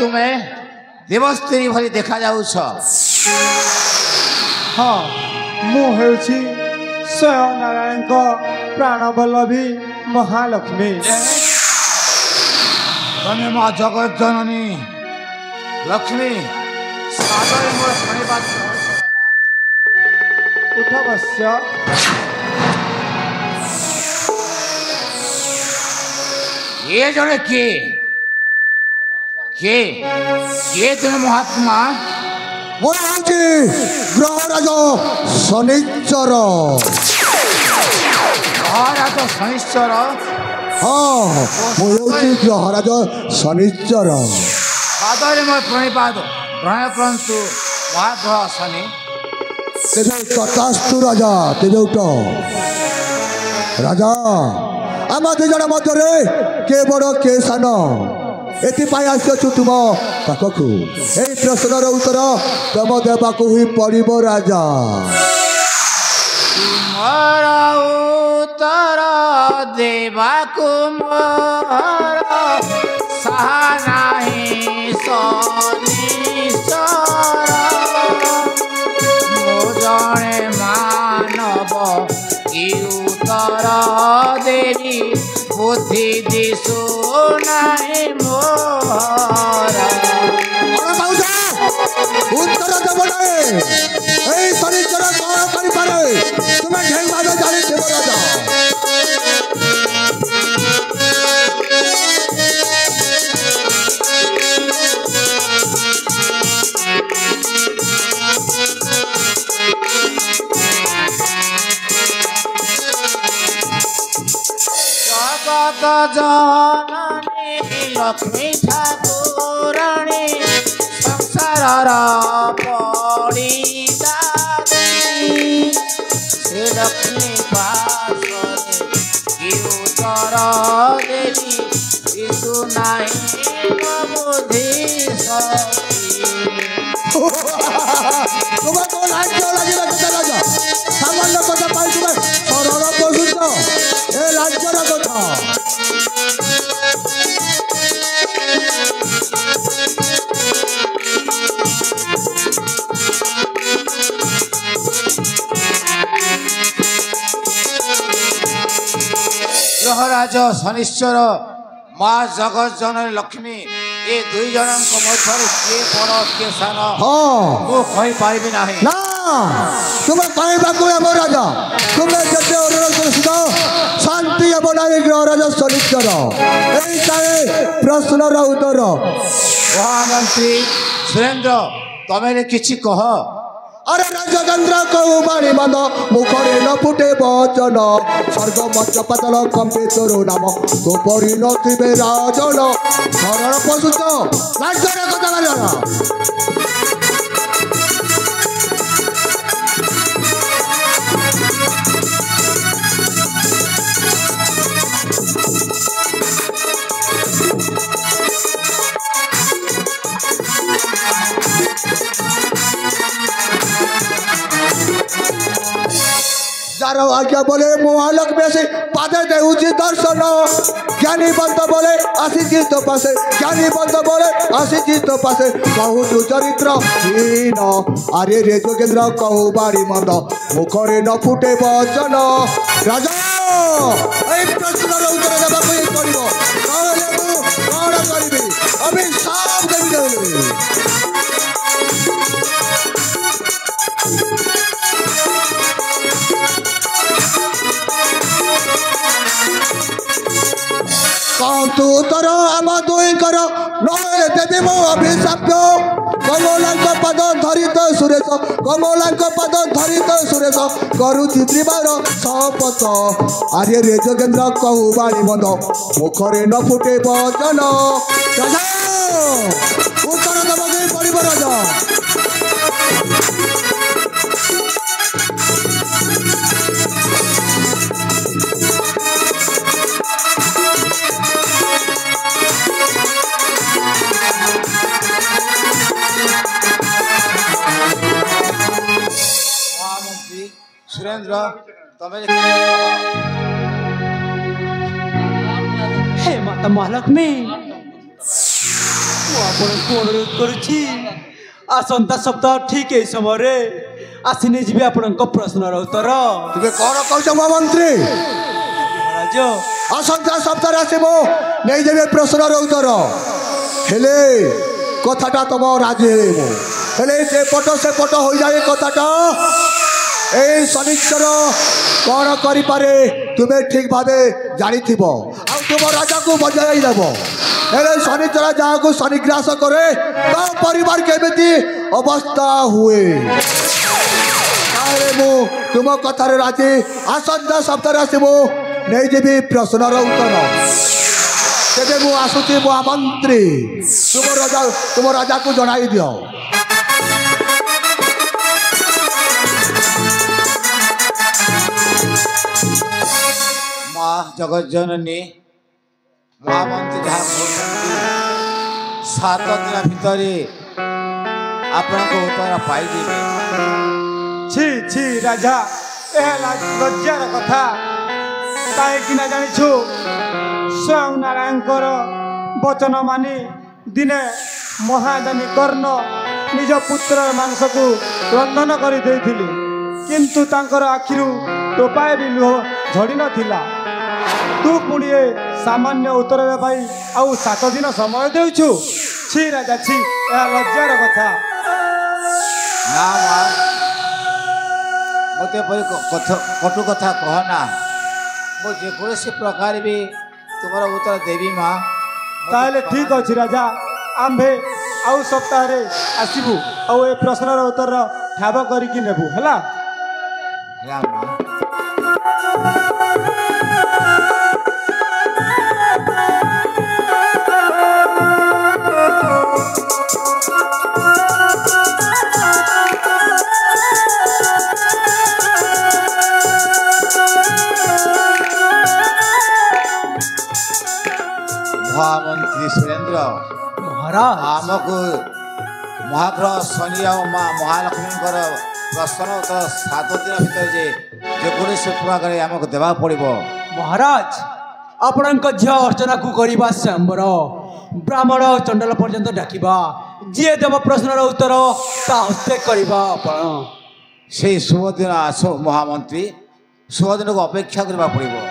तुमे देवस्त्री भली देखा जाउछ। हाँ मु हेउछि स्वयं नारायण को प्राणवल्लभी महालक्ष्मी। तमे मां जगत जननी लक्ष्मी सादर मोर धन्यवाद। उठ वश्य। ये जड़े के तुम महात्मा? ग्रहराज शनिश्चर। ग्रहराज शनिश्चर? हाँ मुझे ग्रहराज शनिश्चर। पादरे मोर प्रणिपाद ग्रहण करंतु महाग्रह शनि। तेरे तथास्तु राजा। तेरे उठ राजा। आम दु जन मध्य के बड़ के सान एपाई आसु तुम पाखक यही प्रश्नर उत्तर तुम देवाक ही पड़ब राजा। तुमर उत्तर देवाकु मोर साहा नाही शनिश्चर। मो जणे मानव की उत्तर देवी बुद्धि दिशु नाही मोर। उत्तर देव शनिश्चर कौन करे तुम्हें ढेर बाद जानी देव राजा। जगत जननी लक्ष्मी ठाकुराणी संसार पड़ीता से लक्ष्मी पासरे की उत्तर देवी विशु नहीं बुद्धि शक्ति। तुम्हें तो लाज लगे राजा सामान्य कथा पाई तुम्हें सरल पशुच ए लाजर कथा। ग्रहराज शनिश्चर माँ जगत जननी लक्ष्मी ये दुई जन मध्य किए बड़ किए सान मु कही पारि नहीं ना तुम्हें कहवाक आम राजा तुम्हें जिते अनुरोध शांति हम ना ग्रहराज शनिश्चर यही प्रश्नर उत्तर। महामंत्री सुरेंद्र तमें किसी कह। अरे राजचंद्र कहू बाणी बंद मुखरे न फुटे वचन स्वर्ग मच पातल कंपे तोर नाम तो परी नथिबे राजन सरल पशुच लाजर कथा राजा। जार आज्ञा बोले महालक्ष्मी आसे पादे देउची दर्शन ज्ञानी बंद बोले आसीची तो पासे ज्ञानी बंद बोले आसीची तो पासे कहू तू चरित्र हीन आरे रे जोगेंद्र कहू बाड़ी मंद मुखरे न फुटे वचन राजा। एई प्रश्नर उत्तर देबा को पड़िबो कहले तू कोन करबी अभिशाप देबी। कहतु तर आम दुई कर नहे देवी मो अभिशाप्य कमलांक पद धरित सुरेश कमलांक पद धरित सुरेश करुचि त्रिवार शपथ आर्य रे जोगेंद्र कहू बाणी बंद मुखरे न फुटे वचन राजा। उत्तर देवके पड़िब राजा। सुरेंद्र तमें हे माता महालक्ष्मी ଆପଣଙ୍କୁ ଅନୁରୋଧ କରୁଛି ଆସନ୍ତା ସପ୍ତାହ ଠିକ୍ ଏହି ସମୟରେ ଆସି ନେଇଯିବେ ଆପଣଙ୍କ ପ୍ରଶ୍ନର ଉତ୍ତର। ତୁମେ କ'ଣ କହୁଛ ମହାମନ୍ତ୍ରୀ? ମହାରାଜ ଆସନ୍ତା ସପ୍ତାହରେ ଆସିବ ନେଇଯିବେ ପ୍ରଶ୍ନର ଉତ୍ତର। ହେଲେ କଥାଟା ତମ ରାଜି ହେଲେ ହେଲେ ଏପଟ ସେପଟ ହୋଇଯାଏ କଥାଟା। এই শনিশ্চর କ'ଣ କରିପାରେ ତୁମେ ଠିକ୍ ଭାବେ ଜାଣିଥିବ ଆଉ ତୁମ ରାଜାକୁ ବଜାଇ ଦେବ। ହେଲେ ଶନିଶ୍ଚର ଯାହାକୁ ଶନିଗ୍ରାସ କରେ ତା ପରିବାର କେମିତି ଅବସ୍ଥା ହୁଏ। ତାହେଲେ ମୁଁ ତୁମ କଥାରେ ରାଜି। ଆସନ୍ତା ସପ୍ତାହରେ ଆସିବ ନେଇଯିବି ପ୍ରଶ୍ନର ଉତ୍ତର। ତେବେ ମୁଁ ଆସୁଛି ମହାମନ୍ତ୍ରୀ। ତୁମ ରାଜାକୁ ଜଣାଇ ଦିଅ। माँ जगत जननी महामंत्री जहाँ कहते 7 दिन भितर आपण उत्तर पाइबे। छि छि राजा ए लज्जार कथा कहीं जानिछु स्वयं नारायणकर वचन मानि दिने महादानी कर्ण निज पुत्र मांस को रंधन कर किंतु तांकर आखिरु टोपाए भी लुह झड़ी नथिला। तू पुणी सामान्य उत्तर पाई आउ 7 दिन समय देउछु। छि राजा छि ए लज्जार कथा। ना माँ मत कटु कथा कहना मुझे जेकोसी प्रकार भी तुम्हारा उत्तर देवी माँ। ताले ठीक अच्छी राजा आम्भे आउ सप्ताह रे आसीबू आउ ए प्रश्नर उत्तर ठाब करिकी नेबू हला। या माँ महामंत्री सुरेंद्र महाराज आमको महाग्रह शनि और माँ महालक्ष्मी प्रश्न उत्तर 7 दिन भीतर जेकोसी प्रकार आमको देवा पड़ो। महाराज आपणक झील अर्चना को करवा स्वयंवर ब्राह्मण चंडाल पर्यंत डाकिबा जी देव प्रश्नर उत्तर ता हस्ते करवा आपण से शुभ दिन आसो महामंत्री शुभ दिन को अपेक्षा करवा पड़ो।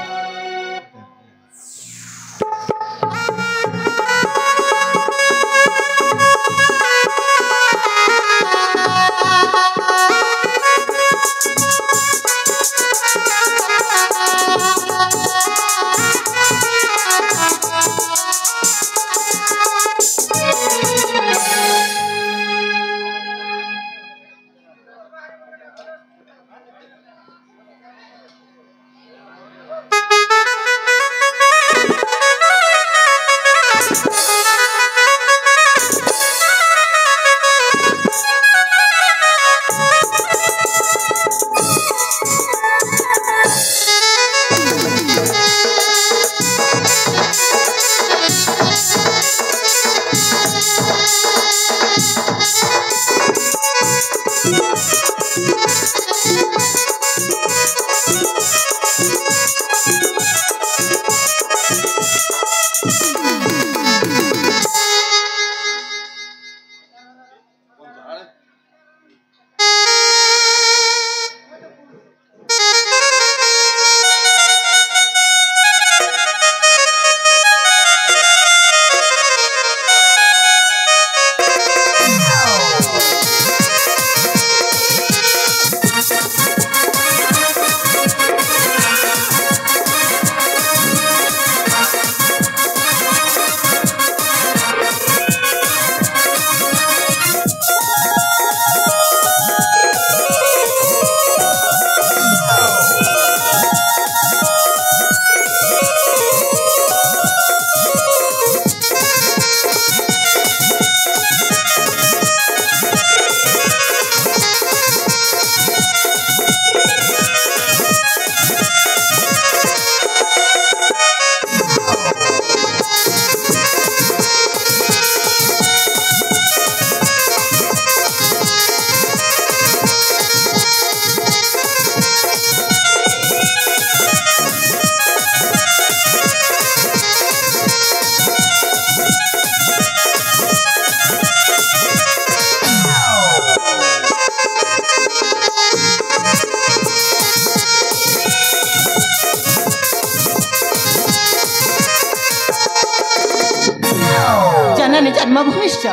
निश्चय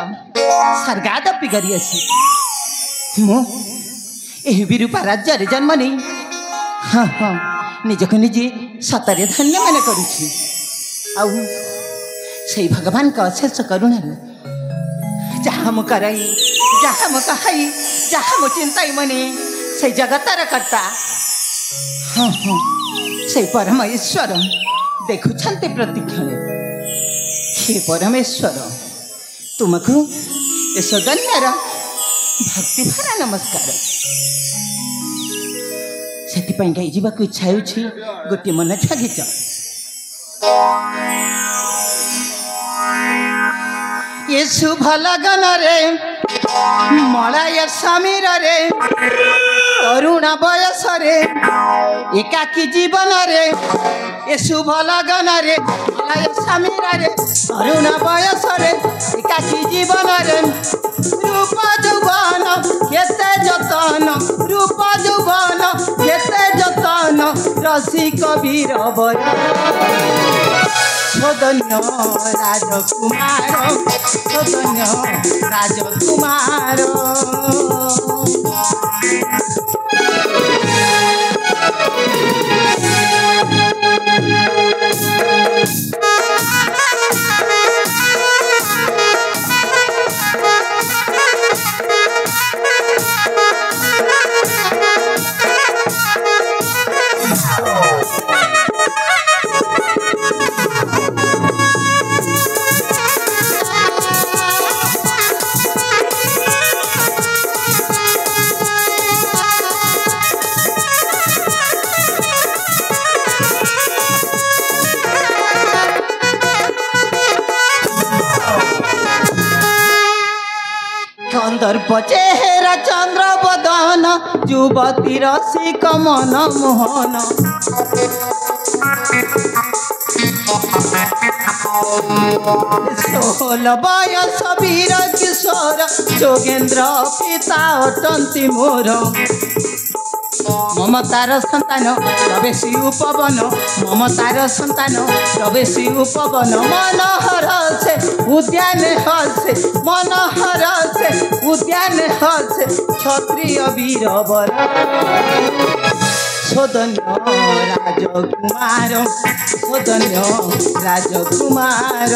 स्वर्गादपि गरिअछि मु एही विरूपा राज्य जन्म नहीं हाँ हाँ निजक निजे सतरे धन्य मन करुछि आउ से भगवान का अशेष करुणा जहाँ मु कराई जहाँ मु कहाई जहाँ मु चिंताई मने से जगतर कर्ता हाँ हाँ से परम ईश्वर देखुछन्ते प्रतिक्षण हे परमेश्वर तुमको यशोधन्यर भक्ति भरा नमस्कार से जावाक इच्छा होछि गोटे मन छुआ गीत ये शुभ लगन रे मलय समीर रे तरुण बयस रे एकाकी जीवन रे ये शुभ लगन रे मलय समीर रे तरुण बयस रे एकाकी जीवन रे रूप जुबन केते जतन रूप जुबन केते जतन रसिक वीर बर सदन्य राजकुमार सदन्य राजकुमार दर्प चेहरा चंद्र बदन युवती रसिक मन मोहन सोल बयस वीर किशोर जोगेन्द्र पिता अटंती मोर ममतार संतान प्रवेशी उपवन ममतार संतान प्रवेशी उपवन मनोहर से उद्यान हसे मनोहर से उद्यान हसे क्षत्रिय वीर बर सदन्य राजकुमार सदन्य राजकुमार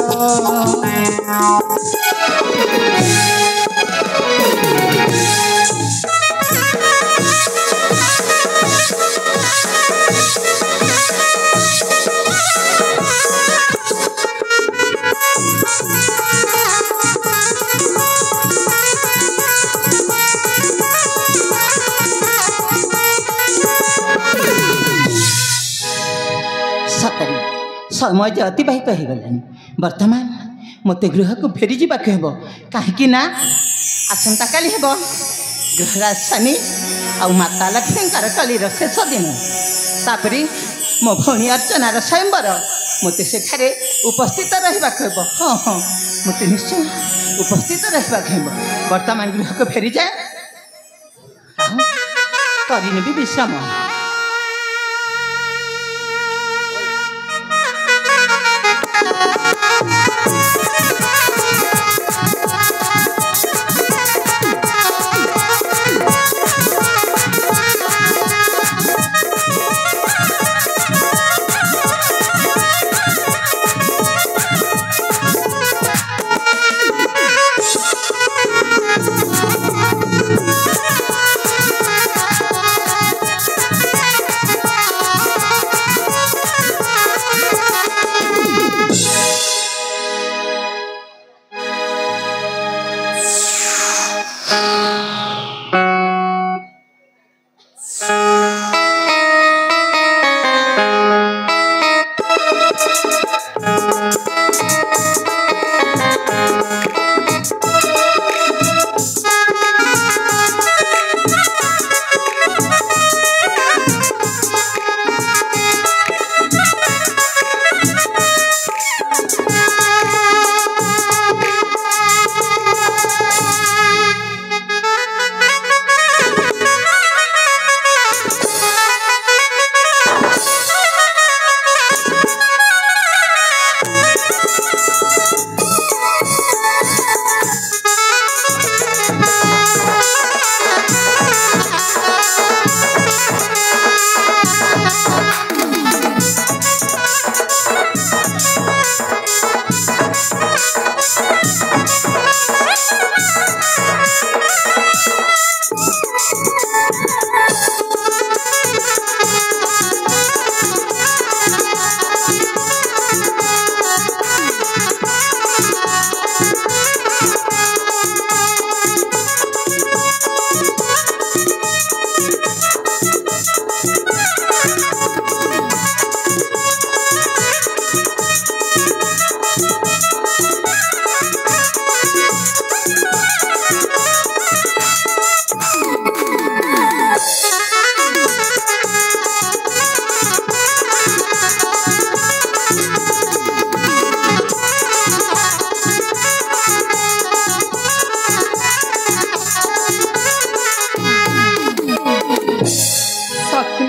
समय अतिबाहित हो गलानी वर्तमान मत गृह को फेरी जावाक हेब कहीं आसंता काली हेब गृहराज शनि आ माता लक्ष्मी कलिर शेष दिन तापर मो भौणी अर्चनार स्वयंवर मत से उपस्थित रहा हाँ हाँ मत निश्चय उपस्थित रहा वर्तमान गृह को फेरी जाए करनी विश्राम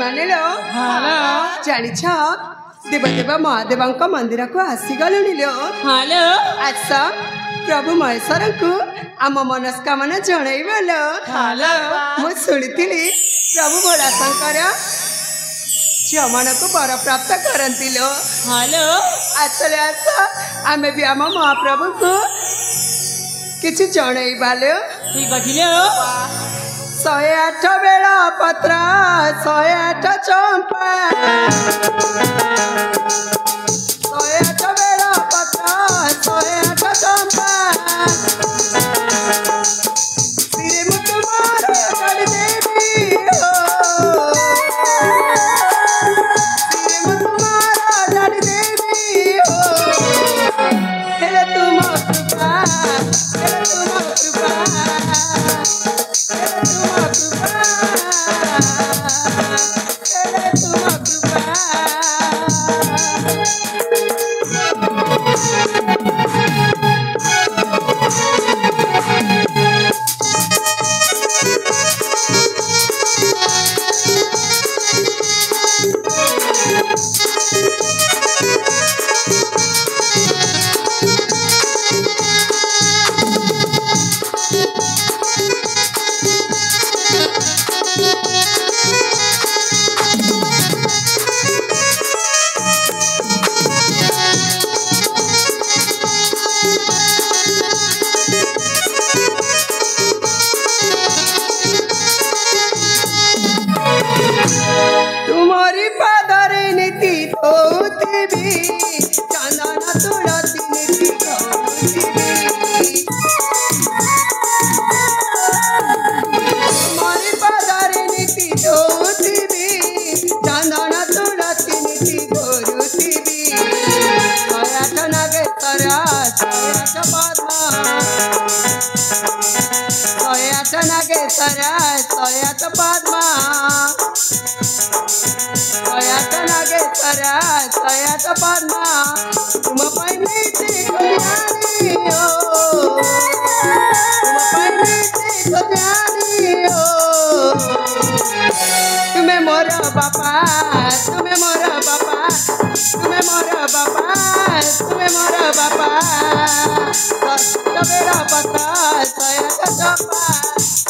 माने लो जानी छ देवदेव महादेव मंदिर को आसी गलुनी लो हेलो आस प्रभु महेश्वर को आम मनस्कामना जनइबा लो मु शुणिली प्रभु भोला शंकर झील मान को वर प्राप्त करती लो हेलो आसले आस आमे भी आम महाप्रभु को किसी जनइबा लो ठीक अच्छी लो 108 बेला पत्र 108 चंपा 108 बेला पत्र 108 चंपा श्री मुकुमार गण देवी हो श्री मुकुमार गण देवी हो हेले तुम कृपा हेले तुम तुम्हारी पादरे नीति होती भी चंदन तुलसी नीति होती भी तुम्हारी पादरे नीति होती भी चंदन तुलसी नीति होती भी 108 नागेश्वर 108 पद्मा 108 नागेश्वर 108 पद्मा 108 नागेश्वर 108 पद्मा तुम पैनीति कल्याणी हो तुम पैनीति कल्याणी हो तुम्हें मोर बापा तुम्हें मोर बापा तुम्हें मोर बापा तुम्हें मोर बापा 108 बेला पत्र 108 चंपा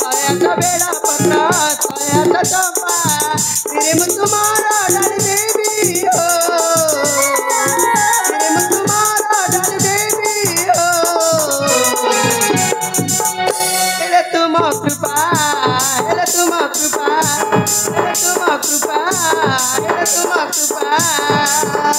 108 बेला पत्र 108 चंपा श्री मुकुमार गण देवी हो श्री मुकुमार गण देवी हो हेले तुम कृपा हेले तुम कृपा हेले तुम कृपा हेले तुम कृपा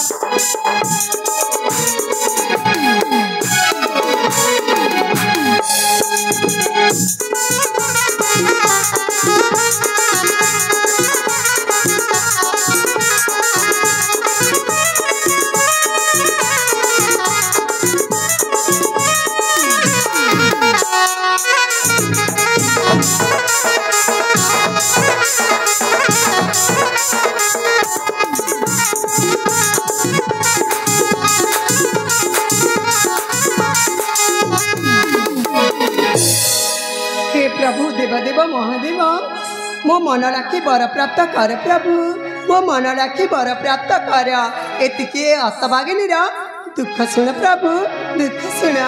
हे प्रभु देवदेव महादेव मो मन राखी वर प्राप्त कर प्रभु मो मन राखी वर प्राप्त कर एतिके हस्तभागिनी दुख शुण प्रभु दुख शुण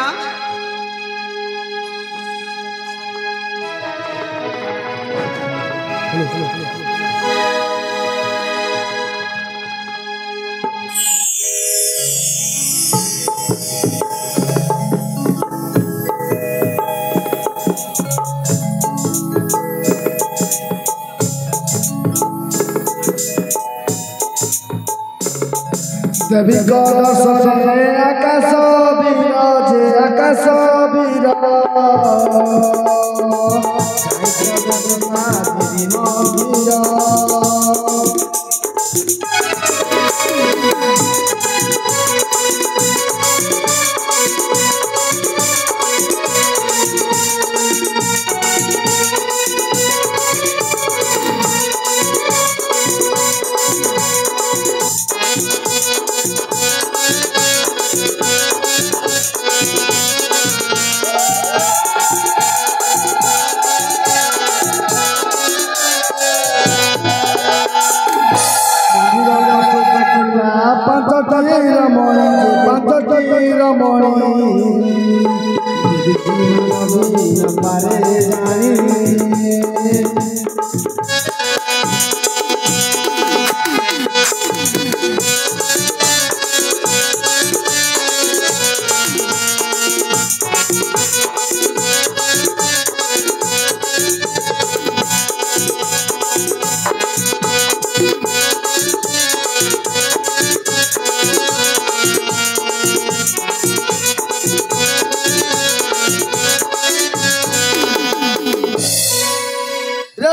देवी गण सरे आकाश विराजे आकाश ପାଞ୍ଚଟି ରମଣୀ ପାଞ୍ଚଟି ରମଣୀ ପାରେ ଜାଣି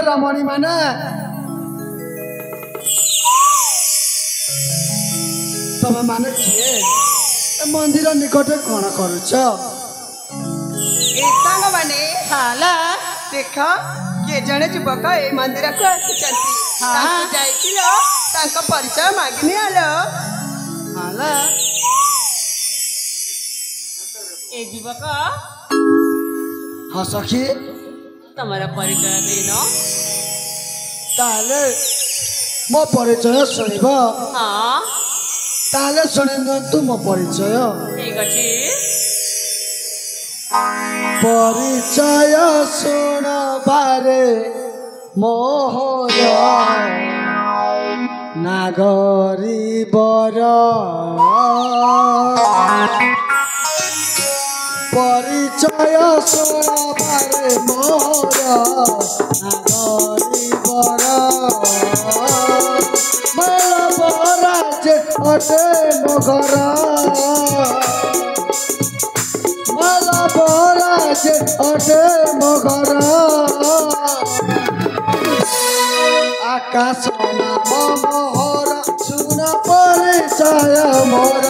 रमणी माने तमे माने किए मंदिर निकटे कौन करुछ ए सांग माने हाला देख के जने युवक ए मंदिर को आसिचंती तांको जाइतिलो तांको परिचय मागिनी आलो हाला ए युवक हाँ सखी तमरा परिचय देनो ताले मो परिचय शुणव हाँ ताले शुणु मो परिचय ठीक अच्छे परिचय शुण बारे मोहर नागरी बर परिचय शुण बारे मोहर नागरी बर मेला बराज अटे मोघर मेला बराज अटे मोघर आकाश नाम मोहर सुन परिचय मोर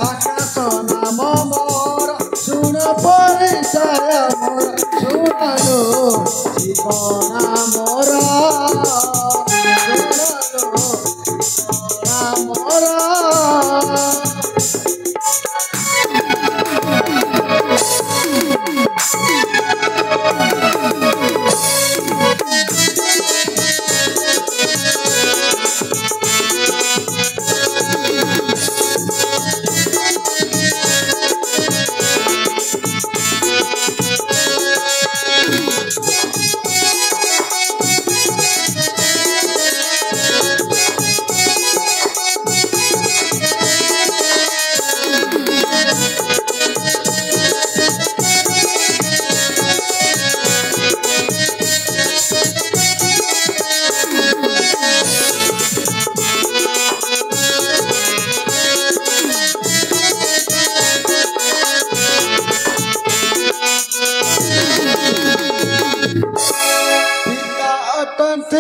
आकाश नाम मोर सुन परिचय मोर सुनलो जीवना मोर सुनलो मोर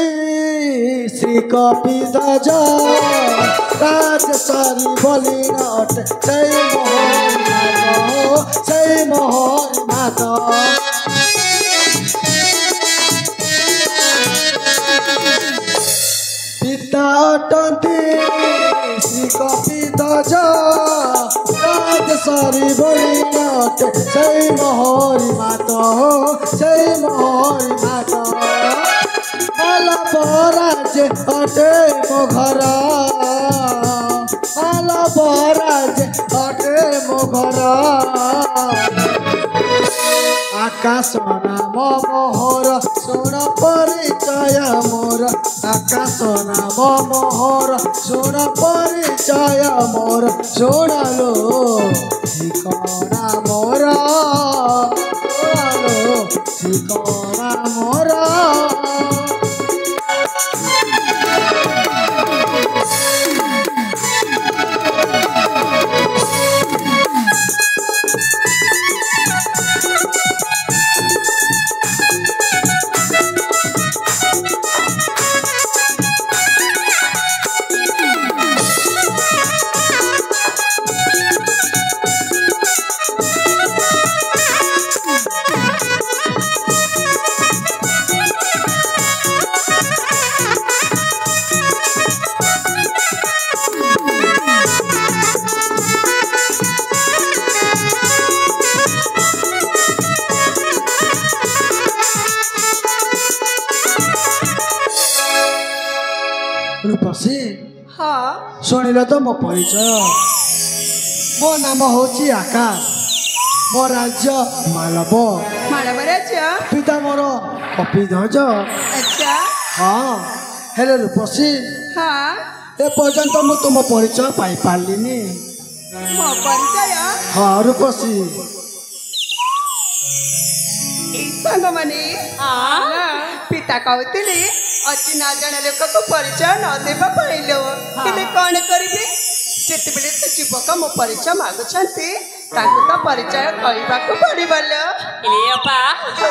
श्री कपि राजा राजसारी बलि नट जय मोहन माता पिता अटंती श्री कपि राजा राजसारी बलि नट जय मोहन माता माला बराज अटे मोघर माला बराज अटे मोघर आकाश नाम मोहर सुन परिचय मोर आकाश नाम मोहर सुन परिचय मोर सुनलो ठिकाना मोर सुनलो ठिकाना मोर रूपसी हाँ शुणिल तो मो परिचय मो नाम हूँ आकाश मो राज्य मालव मालव राज्य पिता मोर कपिध्वज अच्छा हाँ हेले रूपसी हाँ ए पर्यंत मु तुम परिचय पाई पारलिनी मो परिचय हाँ रूपसी सांग माने पिता कहते अच्छी ना जाने लोक को परिचय न देवा पाइलो कि कौन करी जितेबले से युवक मो परिचय मागुंटे तो परिचय कहवा पड़ो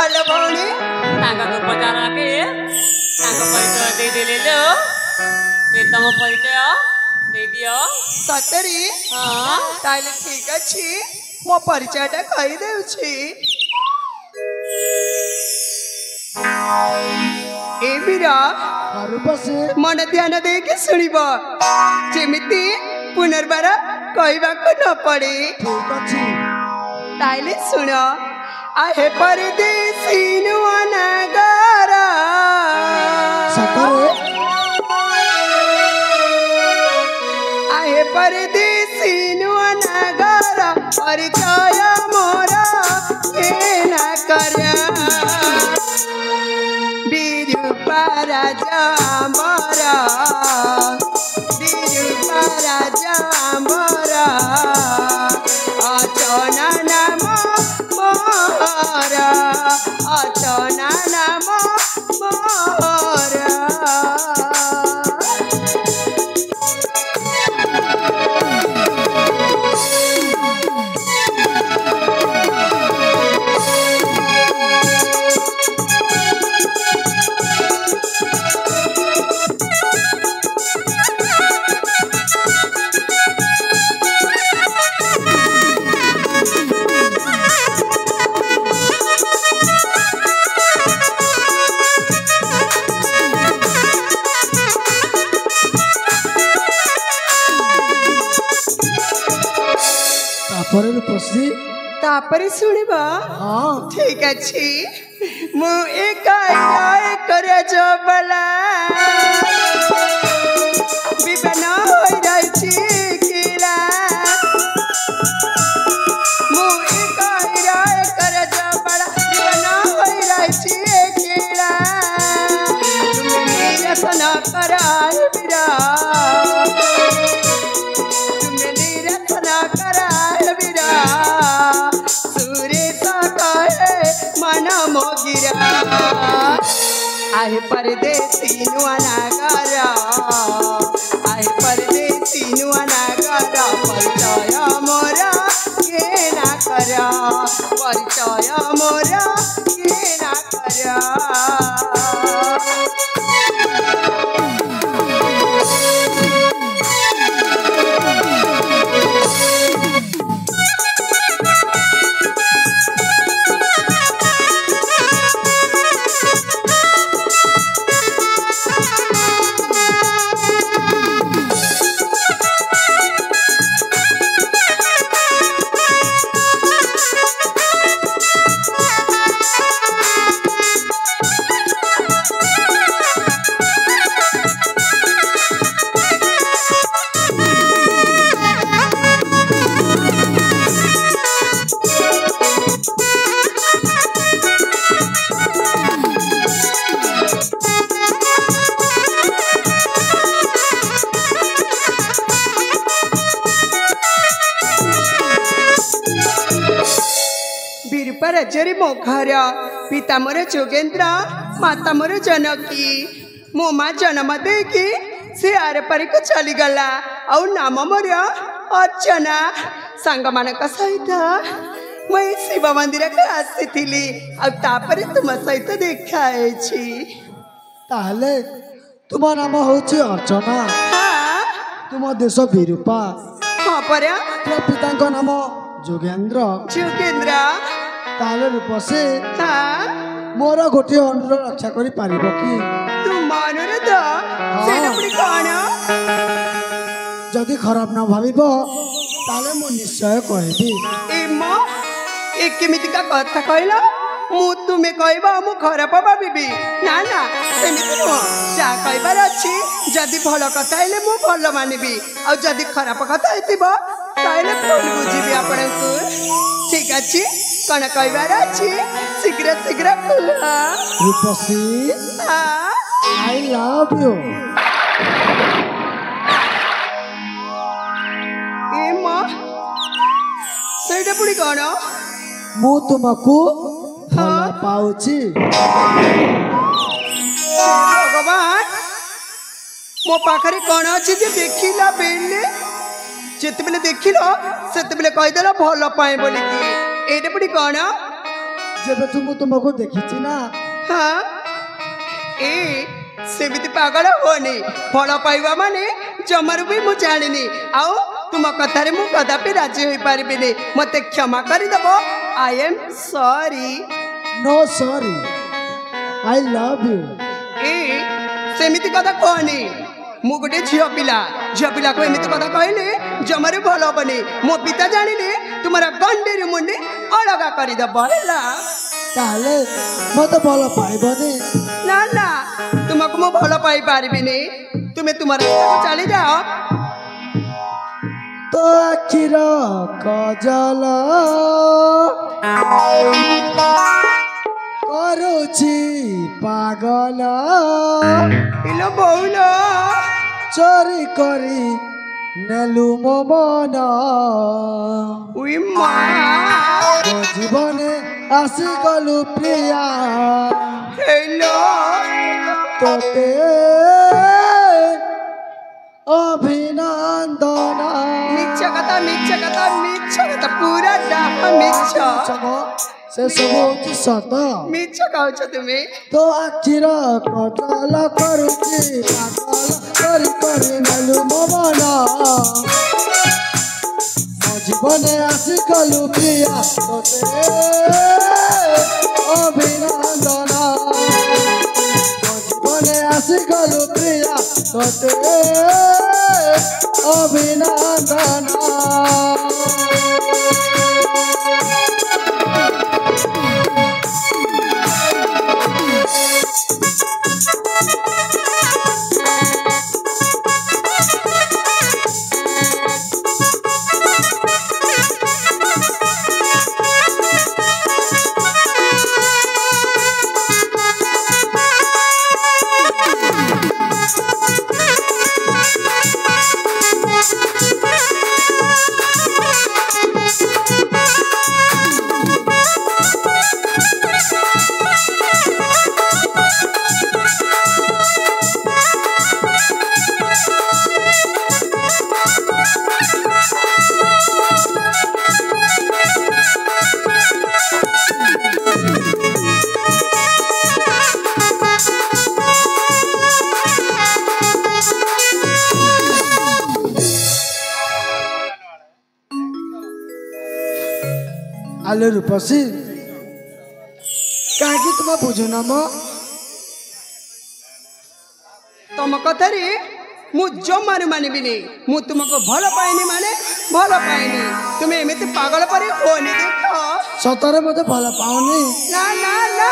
हेलो भौणी पचार के परिचय देदेले लो तुम परिचय दे दियो सतरी ताले ठीक अच्छी मो परिचयटा कही देउछि ए मीरा मन ध्यान देके सुनिब जेमिति पुनर्बार कहवाक न पड़े ठीक अच्छी ताइले सुन आहे परदेसी नुआ नगर आहे परदेसी नुआ नगर परिचय मोरा के न कर बिरुपा राजा मोरा अचना नाम मोरा अचना नाम मोरा तापरे सुनिबा हाँ ठीक अच्छी मु एक कर जबला विवन होई रही किला मु एक कर जबला विवन होई रही किला तुम निरसन कराय बिरा तुम निरसन कराय बिरा मन मोगिरा आहे परदेसी नुआ नगर आहे परदेसी नुआ नगर परिचय मोरा के ना कर परिचय मोरा के ना कर राज्य मो घर पिता मोर जोगेन्द्र माता मोर जनकी मो माँ जन्म देकी से आर पारी को चलीगला आउ नाम मोर अर्चना सांग मान सहित मुई शिव मंदिर को आसी तुम सहित देखाई ताहले तुम नाम हूँ अर्चना हाँ तुम देश विरूपा हाँ पर तुम पिता नाम जोगेन्द्र जोगेन्द्र ताले रूपसे हाँ मोर गोटे अनुरोध रक्षा करि पारिबो कि तुम अनुरोध सेना पुणी कौन जदि खराब न भाविबो ताले मु निश्चय कहबी ए मो ए केमिति का कथा कहला मु तुम्हें कहबा मु खराब भाभी ना ना सेमिति नुह जहाँ कहबार अच्छी जदि भल कथा हेले मु भल मानिबी आ जदि खराब कथा हेतिबो ताइले भूल बुझिबी आपनकु ठीक अछि कण कहबार अछि शीघ्र शीघ्र कुल रूपसी आई लव यू ए मां सेटा पुडी कोन मु तुमको भल पाउची भगवान मो पाखरे कौन अच्छी जे देखिला बेले जिते बेले देखिल सेते बेले कहीदेल भल पाए बोलिकी एटा पुडी कौन जब तुमको देखी ना हाँ ए सेमिति पागल होनी भल पाइबा माने जमारू भी मु जानिनी आउ तुम कथारे मु कदापि राजी होई पारिबिनी मते क्षमा करि दबो I am sorry no sorry I love you ए सेमिति कथा कहनी मु गोटे झियो पिला को एमिति कथा कहले जमारे भल हबनी मो पिता जानिले तुम्हारा गंडेरी मुंडी अलगा करि दबो हैला ताले मते भल पाइबनी ना ना तुमको मु भल पाई पारिबिनी तुमे तुम्हारा रास्ता चली जाओ तो आखिर कजल करुची पागल इलो बहुलो चोरी करी नेलु मो मन उई मां तो जीवने आसी गलु प्रिया हेलो तोते अभिनंदन मिछ कथा पूरा डाहा मिछ से सब सत मिछ कहछ तुमे तो आखिर कजल करुची पागल करी नेलु मो मन मो जीवने आसी गलु प्रिया तोते अभिनंदन मो जीवने आसी गलु प्रिया तोते अभिनंदन आलो रूपसी काहे तुम बुझुना मो तुम कथा रे मु जमारू मानिबिनी मु तुमको भल पाइनी माने भल पाइनी तुमे एमिति पागल परी होनी देखो सतरे मते भल पाउनी ना ना ना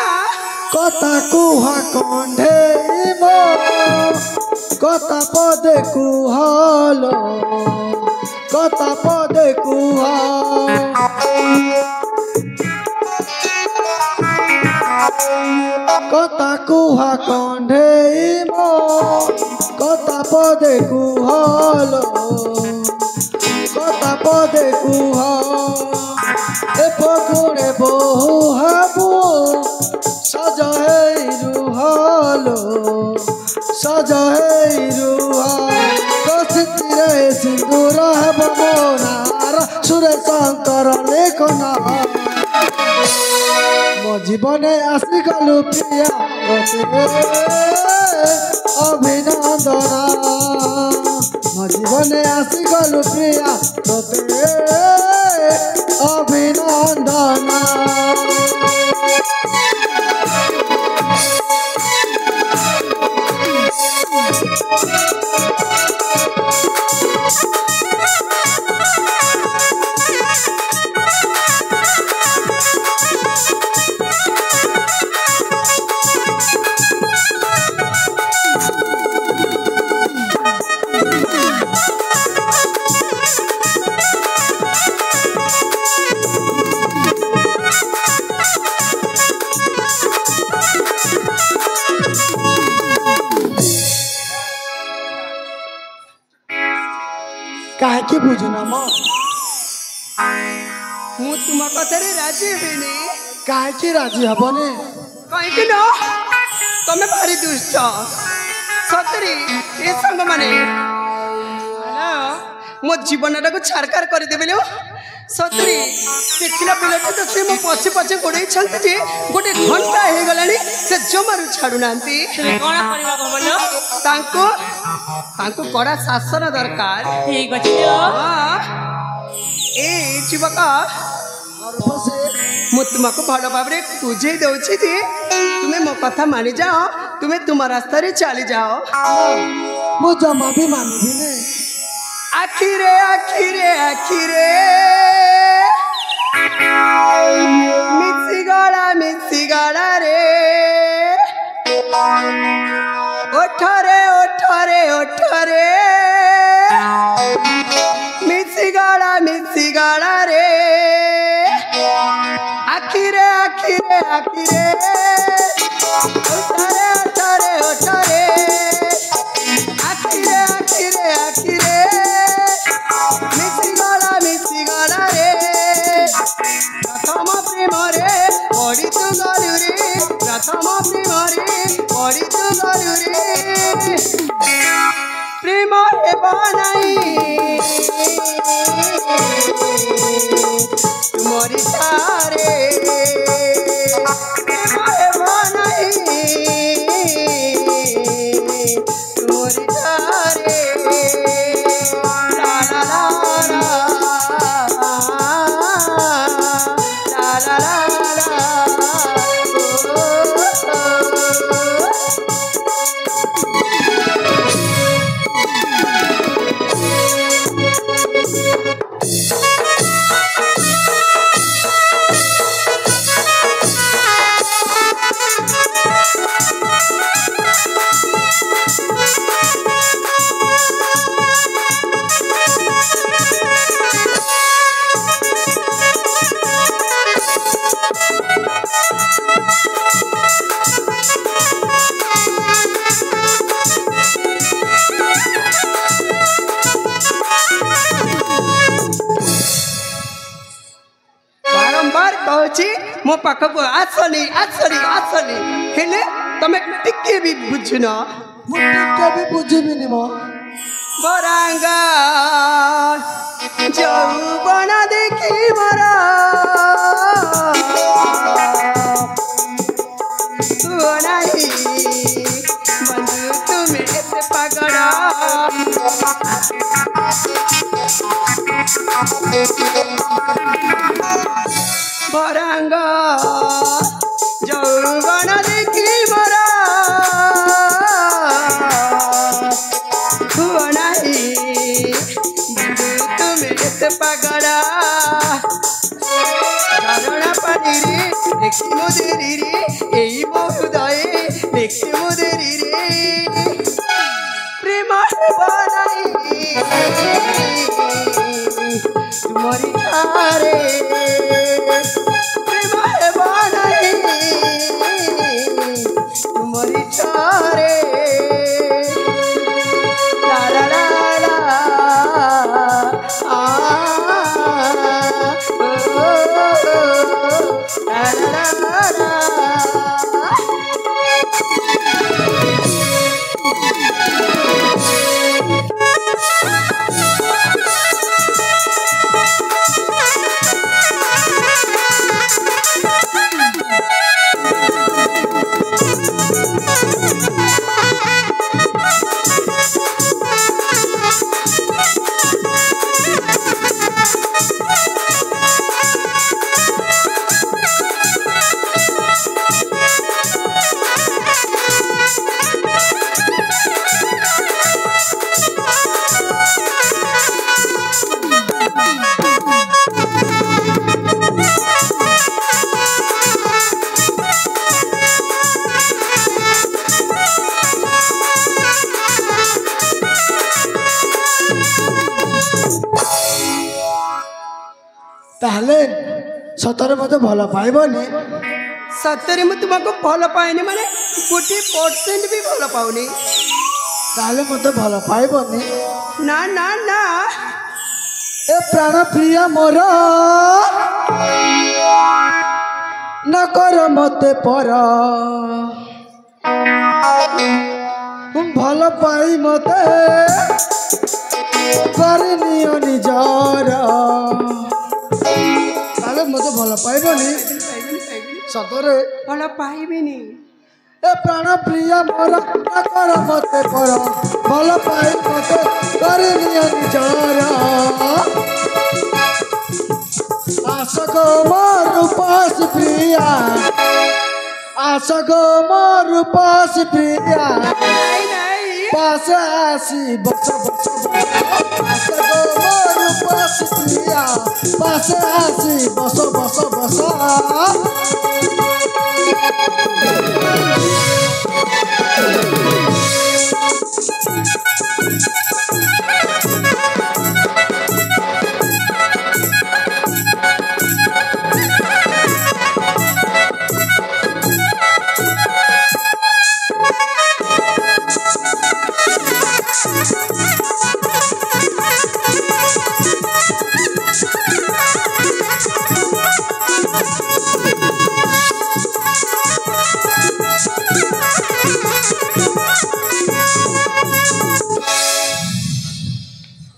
कथा कुहा कंढे मो कथा पदे कुहालो कथा पदे कुहा कथा कुहा कंढे मो कथा पदे कुहालो कथा पदे कुहा ए फगुणे बहु हाबू सजा है रुहालो सजा है रुहा कसितिरे सिंदूर हब मोनार सुरे शंकर लेखना मो जीवने आसी गलु प्रिया अभिनंदना मो जीवने आसी गलु प्रिया तोते अभिनंदना କାହିଁକି ବୁଝୁନ ମ ମୁଁ ତୁମ କଥାରେ ରାଜି ହେବିନି। କାହିଁକି ରାଜି ହବନି? କାହିଁକି ନା ତମେ ଭାରି ଦୁଷ୍ଟ। ସତରେ ଏ ସାଙ୍ଗମାନେ ମୋ ଜୀବନଟାକୁ ଛାରକାର କରିଦେବେ। ସତରେ ଦେଖିଲା ପିଲାଟା ତ ସେ ମୋ ପଛେ ପଛେ ଗୋଡ଼େଇଛନ୍ତି ଯେ ଗୋଟେ ଘଣ୍ଟା ହେଇଗଲାଣି ସେ ଜମାରୁ ଛାଡ଼ୁନାହାନ୍ତି। ତାଙ୍କୁ କଡ଼ା ଶାସନ ଦରକାର। ଠିକ ଅଛି ଏ ଯୁବକ ମୁଁ ତୁମକୁ ଭଲ ଭାବରେ ବୁଝେଇ ଦେଉଛି ଯେ ତୁମେ ମୋ କଥା ମାନିଯାଅ, ତୁମେ ତୁମ ରାସ୍ତାରେ ଚାଲିଯାଅ। ମୁଁ ଜମା ବି ମାନିବିନି। ଆଖିରେ ଆଖିରେ ଆଖିରେ ମିଶିଗଲା ରେ ଓଠରେ ଓଠରେ ଓଠରେ ମିଶିଗଲା ରେ ଆଖିରେ ଆଖିରେ ଆଖିରେ ଓଠରେ ଓଠରେ ଓଠରେ ଆଖିରେ ଆଖିରେ ଆଖିରେ ମିଶିଗଲା ରେ ପ୍ରଥମ ପ୍ରେମରେ ପଡ଼ି ତୁ ଗଲୁ ରେ ପ୍ରଥମ ପ୍ରେମରେ ପଡ଼ି ତୁ ଗଲୁ ରେ ପ୍ରେମ ହେବ ନାହିଁ ତୁମରି ସାରେ ପ୍ରେମ ହେବ ନାହିଁ ତୁମରି ସାରେ ଲା ଲା ଲା ला ला ला मो पाखक आसनी आसनी आसनी हेले तमे टिके भी बुझुन मु टिके भी बुझिबिनी मो बरांगा जौबन देखी मरा नहीं बंधु तुम्हें एते पागड़ा बरांगा जौबन देखी मरा नहीं बंधु तुम्हें एते पागड़ा झरणा पानी रे देखी मोदेरी रे এই বহুদয়ে দেখি মোদেরি রে প্রেম বানাই তোমারি ধারে প্রেম বানাই তোমারি ধারে লা লা লা লা লা লা লা ताहले सतरे मते भल पाइबनी सतरे मु तुमको भल पाइनी माने 40% भी भल पाउनी ताहले मते भल पाइबनी ना ना ना ए प्राण प्रिय मोर न कर मते पर भल पाई मते करनियो निजर ताले मते भल पाइबनी सतरे भल पाइबेनी ए प्राण प्रिय मोर न कर मते पर भल पाई मते करनियो निजर आसगो मोर रूपास प्रिया आसगो मोर रूपास प्रिया पास आसी बस बस आसगो मोर रूपास प्रिया पास आसी बस बस बस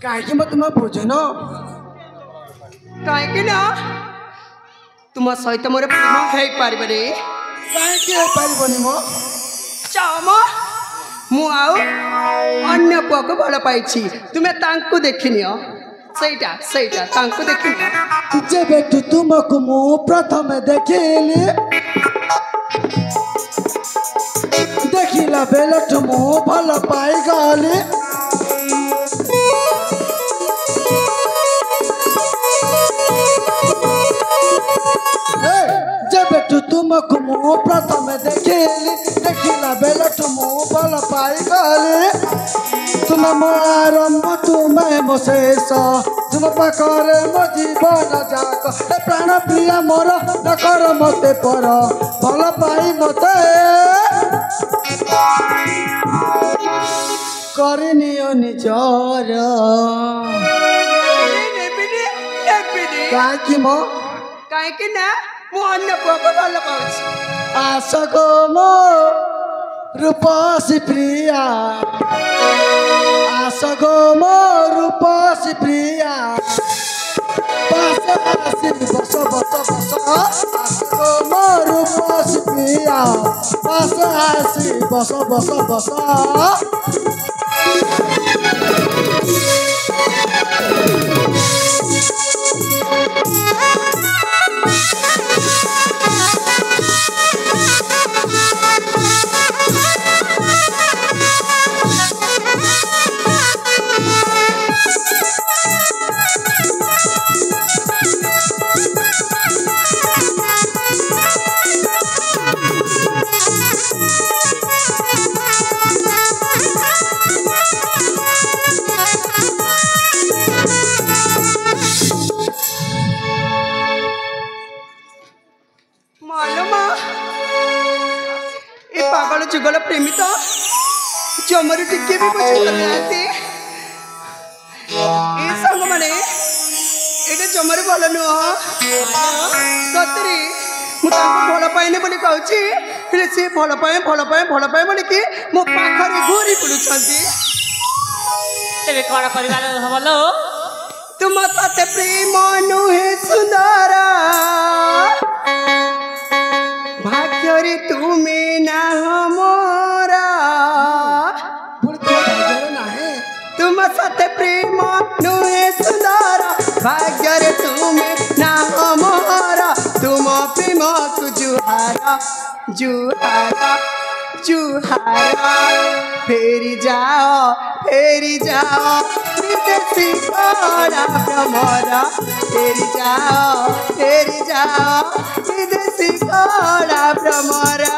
कहीं तुम बुझन कहीं ना तुम सहित मोर प्रेम हो पारे कहीं मो चाम मु अन्य पुआ को भल पाई तुम्हें तांको देखनी सहीटा सहीटा तांको देखनी जेबे तुमको मु प्रथम देखिली देखिला बेलठ मु भल पाई गली जेबेठू तुमको मु प्रथम देखिली देखिला बेलठ मु भल पाई गली तुम मो आरंभ तुम्हें मो शेष तुम पाखरे मो जीवन जाक ए प्राण प्रिय मोर न कर मते पर भल पाई मते करनियो निजर काहे मो कहीं ना मु अन्य पुआ को भल पाऊँ आसगो मो रूपसी प्रिया आसगो मो रूपसी प्रिया पास आसी बस बस बस आसगो मो रूपसी प्रिया पास आसी बस बस बस जुगल प्रेमी तो जमर टिके भी बुझे संग मैंने ये जमर भल नुह सतरे मुझे भल पाइने बोली कहूँ सी भल पाए भल पाए भल पाए बोल कि मो पाखरे घूरी पड़ुंट कौन कर तुम सते प्रेम नुहे सुंदर भाग्य रे तुम्हें ना मोरा तुम सते प्रेम नुहे सुंदर भाग्य रे तुम्हें ना मोरा तुम प्रेम को जुहारा जुहारा जुहारा फेरी जाओ विदेशी कोड़ा भ्रमरा फेरी जाओ विदेशी कोड़ा भ्रमरा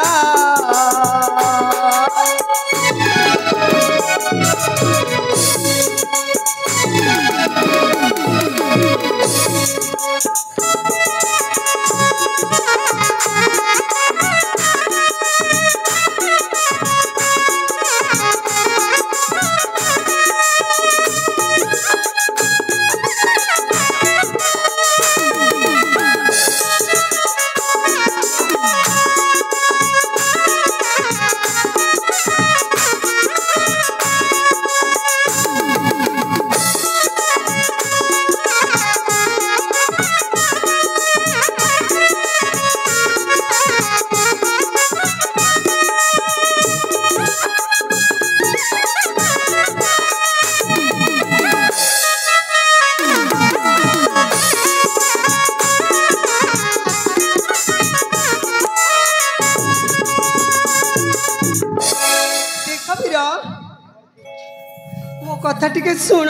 कथा टिके शुण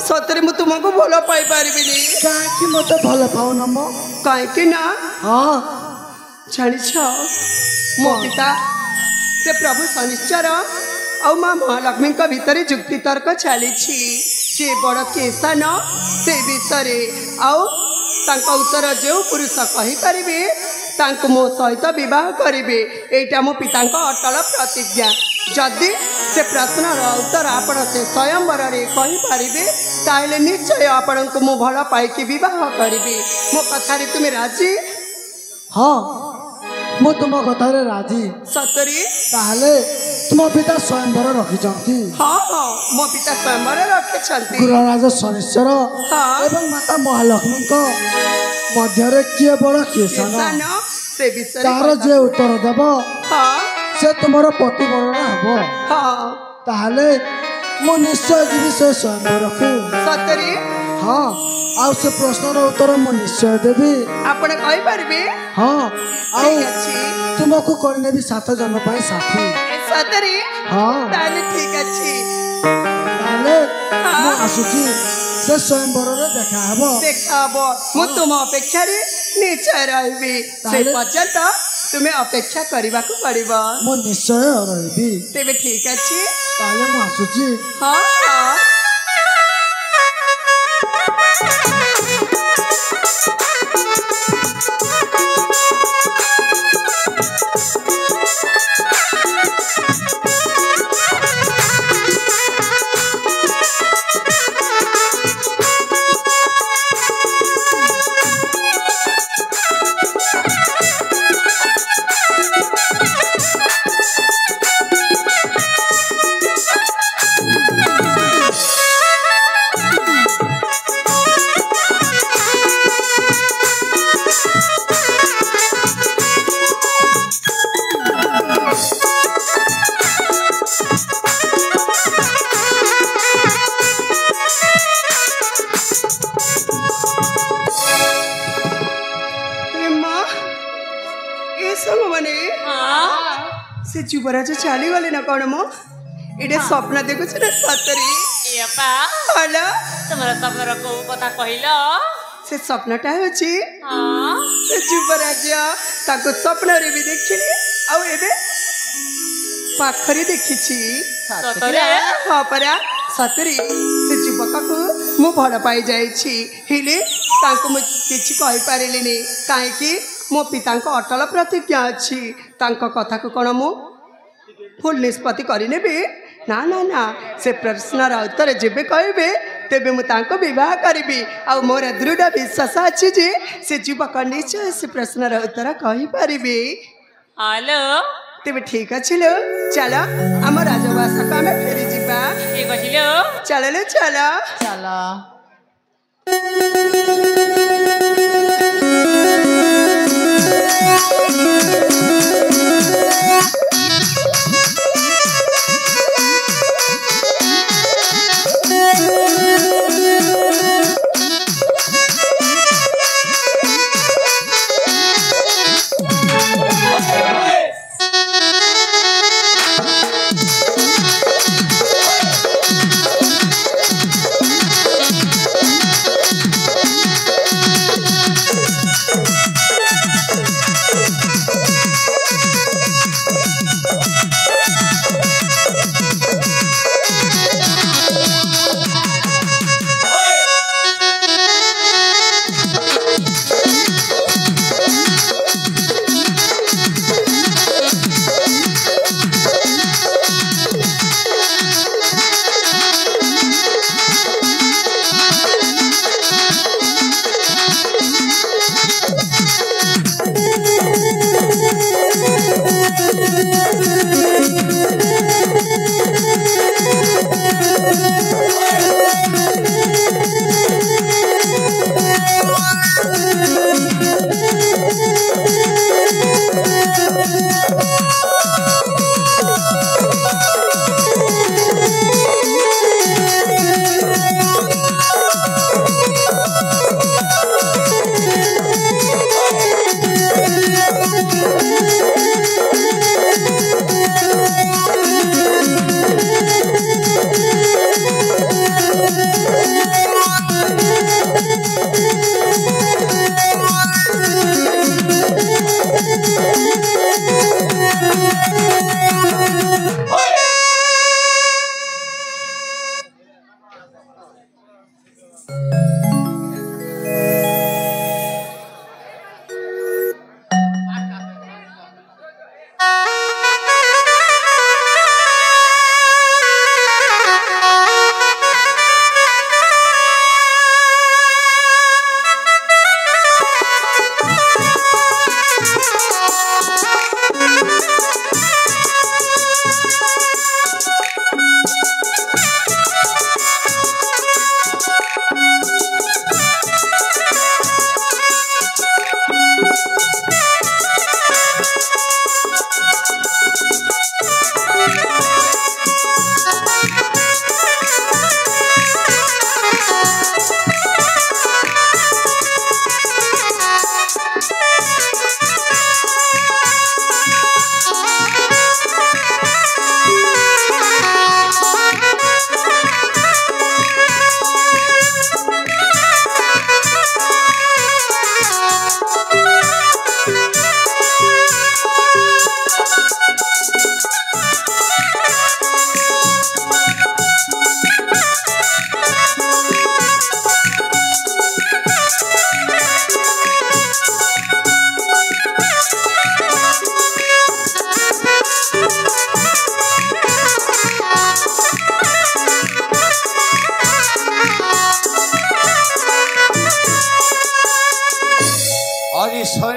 सतरे मु तुमको भल पाई पारिबिनी काहे मते भल पाउन म काहे ना हां जानिछ मो पिता से प्रभु शनिश्चर और माँ महालक्ष्मी भितर जुक्ति तर्क चली किए बड़ किए सान से विषय उत्तर जो पुरुष कहीपर मो सहित बह करेंगे यहाँ मो पिता अटल प्रतिज्ञा जदि से प्रश्नर उत्तर आपण से स्वयंवर कहीपर ताहले निश्चय आपण को मु भल पाई बह करी मो कथारे तुम्हें राजी हाँ मु तुम कथारे राजी सतरी ताहले तुम पिता स्वयंवर रखिछंती हाँ हाँ मो पिता स्वयंवर रखिछंती गुरुराज शनिश्चर हाँ एवं माता महालक्ष्मी को मध्यरे किए बड़ किए सान से विषय तार जे उत्तर देव हाँ से तुमर प्रतिवरण हबो हाँ ताहले मु निश्चय जीवी से स्वयंवर को सतरी हाँ आउ से प्रश्नर उत्तर मु निश्चय देवी आपण कहि परबे हाँ आउ ठीक अछि तुमको करने भी 7 जन पाई साथी सतरी हाँ ताले ठीक अछि ताहले मु आसुची से स्वयंवर रे देखा हबो मु तुम अपेक्षा रे निश्चय रहबी से पर्यंत तुम्हें अपेक्षा करबा को पड़िबो मु निश्चय रहबी तेबे ठीक अछि ताहले मु आसुची हाँ हाँ युवराज चली गले ना कौन मो इडे स्वप्न देखु छ सतरी एपा हेलो तुम्हारा स्वप्न रो कथा कहिलो से स्वप्नटा होची हां से युवराज ताको स्वप्न रे भी देखिली आ एबे पाखरी देखिछि सतरे हां परा सतरी से युवक को मु भड़ पाई जाइछि हेले ताको मु किछि कहि पारिलिनी काहे कि मो पिता अटल प्रतिज्ञा अछि तांको कथा को कोन मु फुल निष्पत्ति करने ना ना ना से प्रश्नर उत्तर जेबे कहबे तेबे मु तांको विवाह करी आ मोर दृढ़ विश्वास अछि जे से युवक निश्चय से प्रश्नर उत्तर कहि पारिबे हेलो तेबे ठीक अछि लो चलो हम राजवास का में फेरी जिबा ठीक अछि लो चलो चलो चलो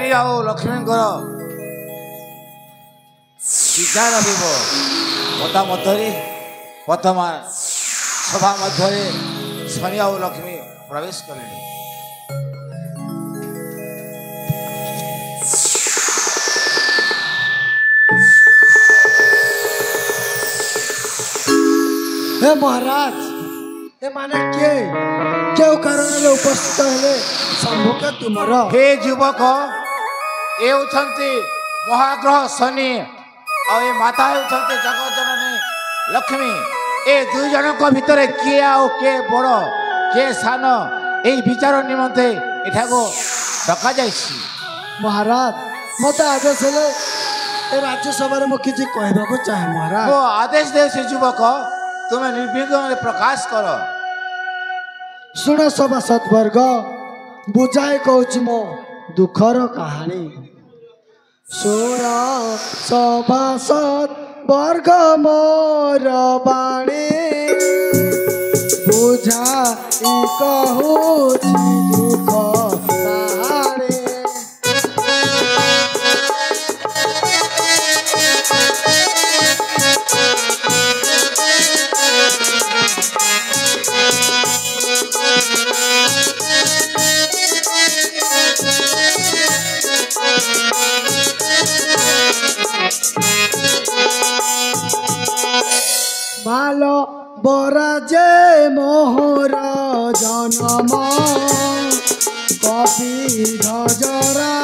शनि आउ लक्ष्मीଙ୍କର विचार मतामतरे वर्तमान सभा मध्य शनि आउ लक्ष्मी प्रवेश कले। हे महाराज ए माने के क्यों कारण रे उपस्थित हेले संभोग तुमर। हे युवक ए उछंती महाग्रह शनि और ए माता उछंती जगत जननी लक्ष्मी ए दुई जनक भितर किए आउ के बड़ के सान ए विचार निमंते एठाको डका जाइछि। महाराज मत आदेश हेले ए राज्यसभा में किसी कहबाको चाहे महाराज। मो आदेश दे से युवक तुम्हें निर्विघ्न प्रकाश कर। शुण सभा सत्वर्ग बुझाए कहूँ मो दुखर कहानी। शुण सभा सत्वर्ग मोर बाणी बुझाई कहूँ दुख कहानी। मालो बराजे मोहर जनम कपि ध्वजरा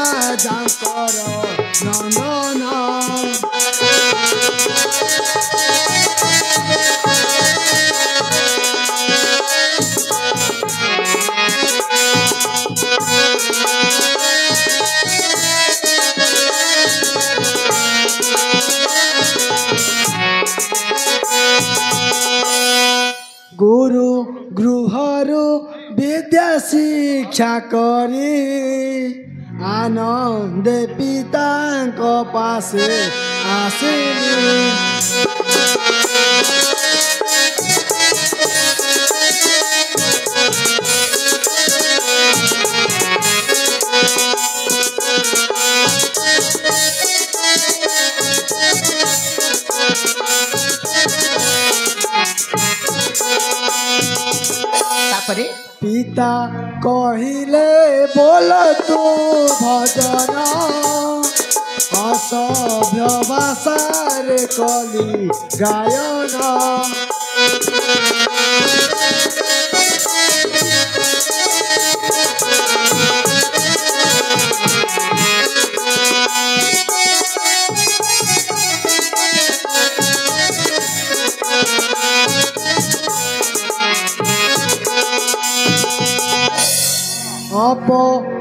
जाकर नंदन। गुरु गृहरु विद्या शिक्षा करी आनंद पिता पासे आसिली। पिता कहिले बोल तू भजन असभ्य भाषार कली गायन।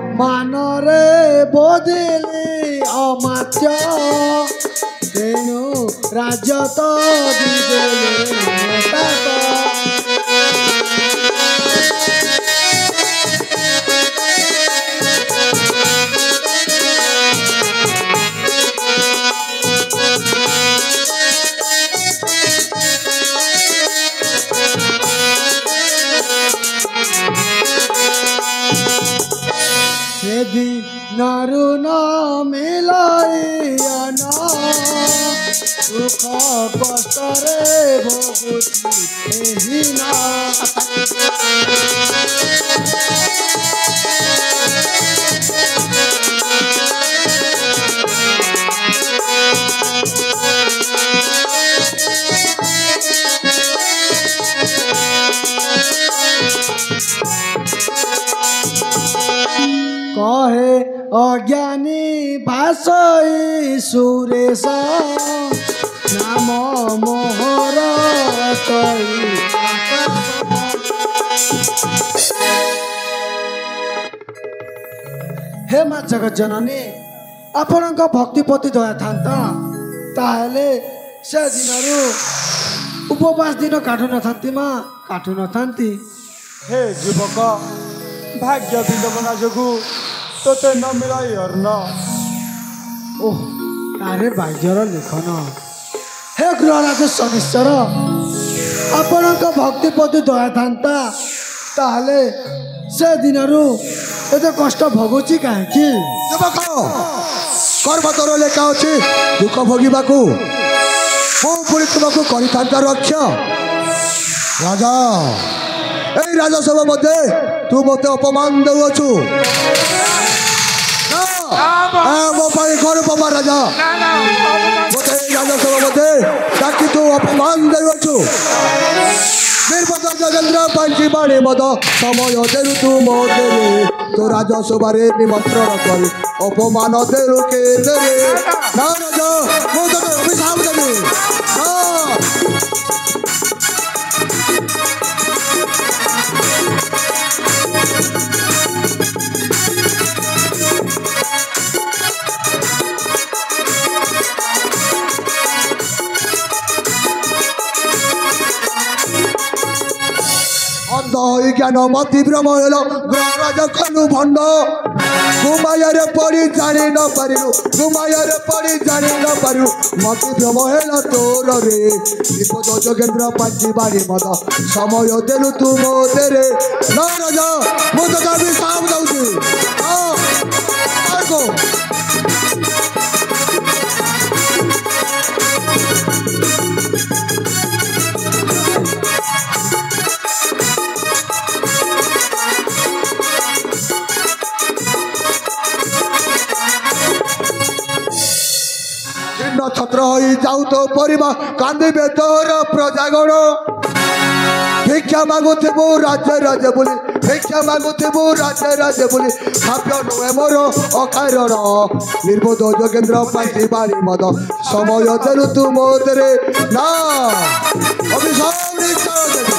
अपमानरे बोधिली अमात्य तेणु राज्य तो दिदेले नारू न मिलाइयन सुख कष्ट रे भोगुछि एही ना। कहे अज्ञानी भाषई सुरेश नाम मोहर कई। हे माँ जगत जननी आपण भक्ति प्रति दया था ताहले से दिन उपवास दिन काटु न माँ काटु न। हे युवक भाग्य विडम्बना जोगु तोते न मिलाई अर्ण। ओह तारे भाग्यर लेखन। हे गृहराज शनिश्चर आपण भक्ति प्रति दया था ताहले से दिनरू एते कष्ट भोगुची काहेकि ଯୁବକ କର୍ମ ତୋର ଲେଖା ଅଛି ଦୁଃଖ ଭୋଗିବାକୁ ମୁଁ ପୁଣି ତୁମକୁ କରିଥାନ୍ତା ରକ୍ଷ ରାଜା এই ରାଜସଭା ମଧ୍ୟରେ ତୁ ମୋତେ ଅପମାନ ଦେଉଅଛୁ ମୋ ପାଇଁ ଘର ପମା ରାଜା ମୋତେ এই ରାଜସଭା ମଧ୍ୟରେ ତାକି ତୁ ଅପମାନ ଦେଉଅଛୁ বীরপদ যোগেন্দ্র পাঞ্চি বাণী মদ সময় দেরু তু মতে তো রাজসভারে নিমন্ত্রণ করে অপমান দেরু কে দেরে না রাজা মো তোকে অভিশাপ দেবি জ্ঞান মতি ভ্রম হল গ্রহ রাজা কলু ভণ্ড ঘুমাইয়ারে পড়ি জানি ন পারিলু ঘুমাইয়ারে পড়ি জানি ন পারিলু মতি ভ্রম হল তোর রে বিপদ যোগেন্দ্র পাঞ্চি বাড়ি মদ সময় দেলু তু মোতে রে না রাজা মু তোকে অভিশাপ দউছি ছত্র হয়ে যাও তো পরিবা কান্দিবে তোর প্রজাগণ ভিক্ষা মাগুথিবু রাজে রাজে বলি ভিক্ষা মাগুথিবু রাজে রাজে বলি ভাব্য নুহে মোর অকারণ নির্বোধ যোগেন্দ্র পাঞ্চি বাড়ি মদ সময় দেলু তু মোতে না অভিশাপ নিশ্চয় দেবি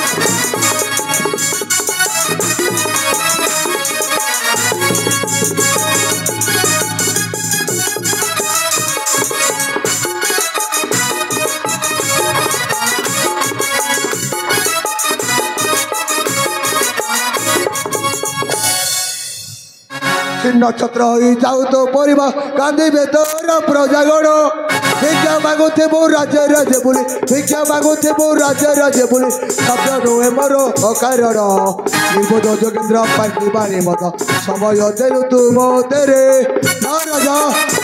নক্ষত্র হয়ে যাও তো পরিবার কান্দিবে তোর প্রজাগণ ভিক্ষা মাগুথিবু রাজে রাজে বলি ভিক্ষা মাগুথিবু রাজে রাজে বলি শব্দ নুহে মোর অকারণ নির্বোধ যোগেন্দ্র পাঞ্চি বাণী মদ সময় দেলু তু মোতে রে না রাজা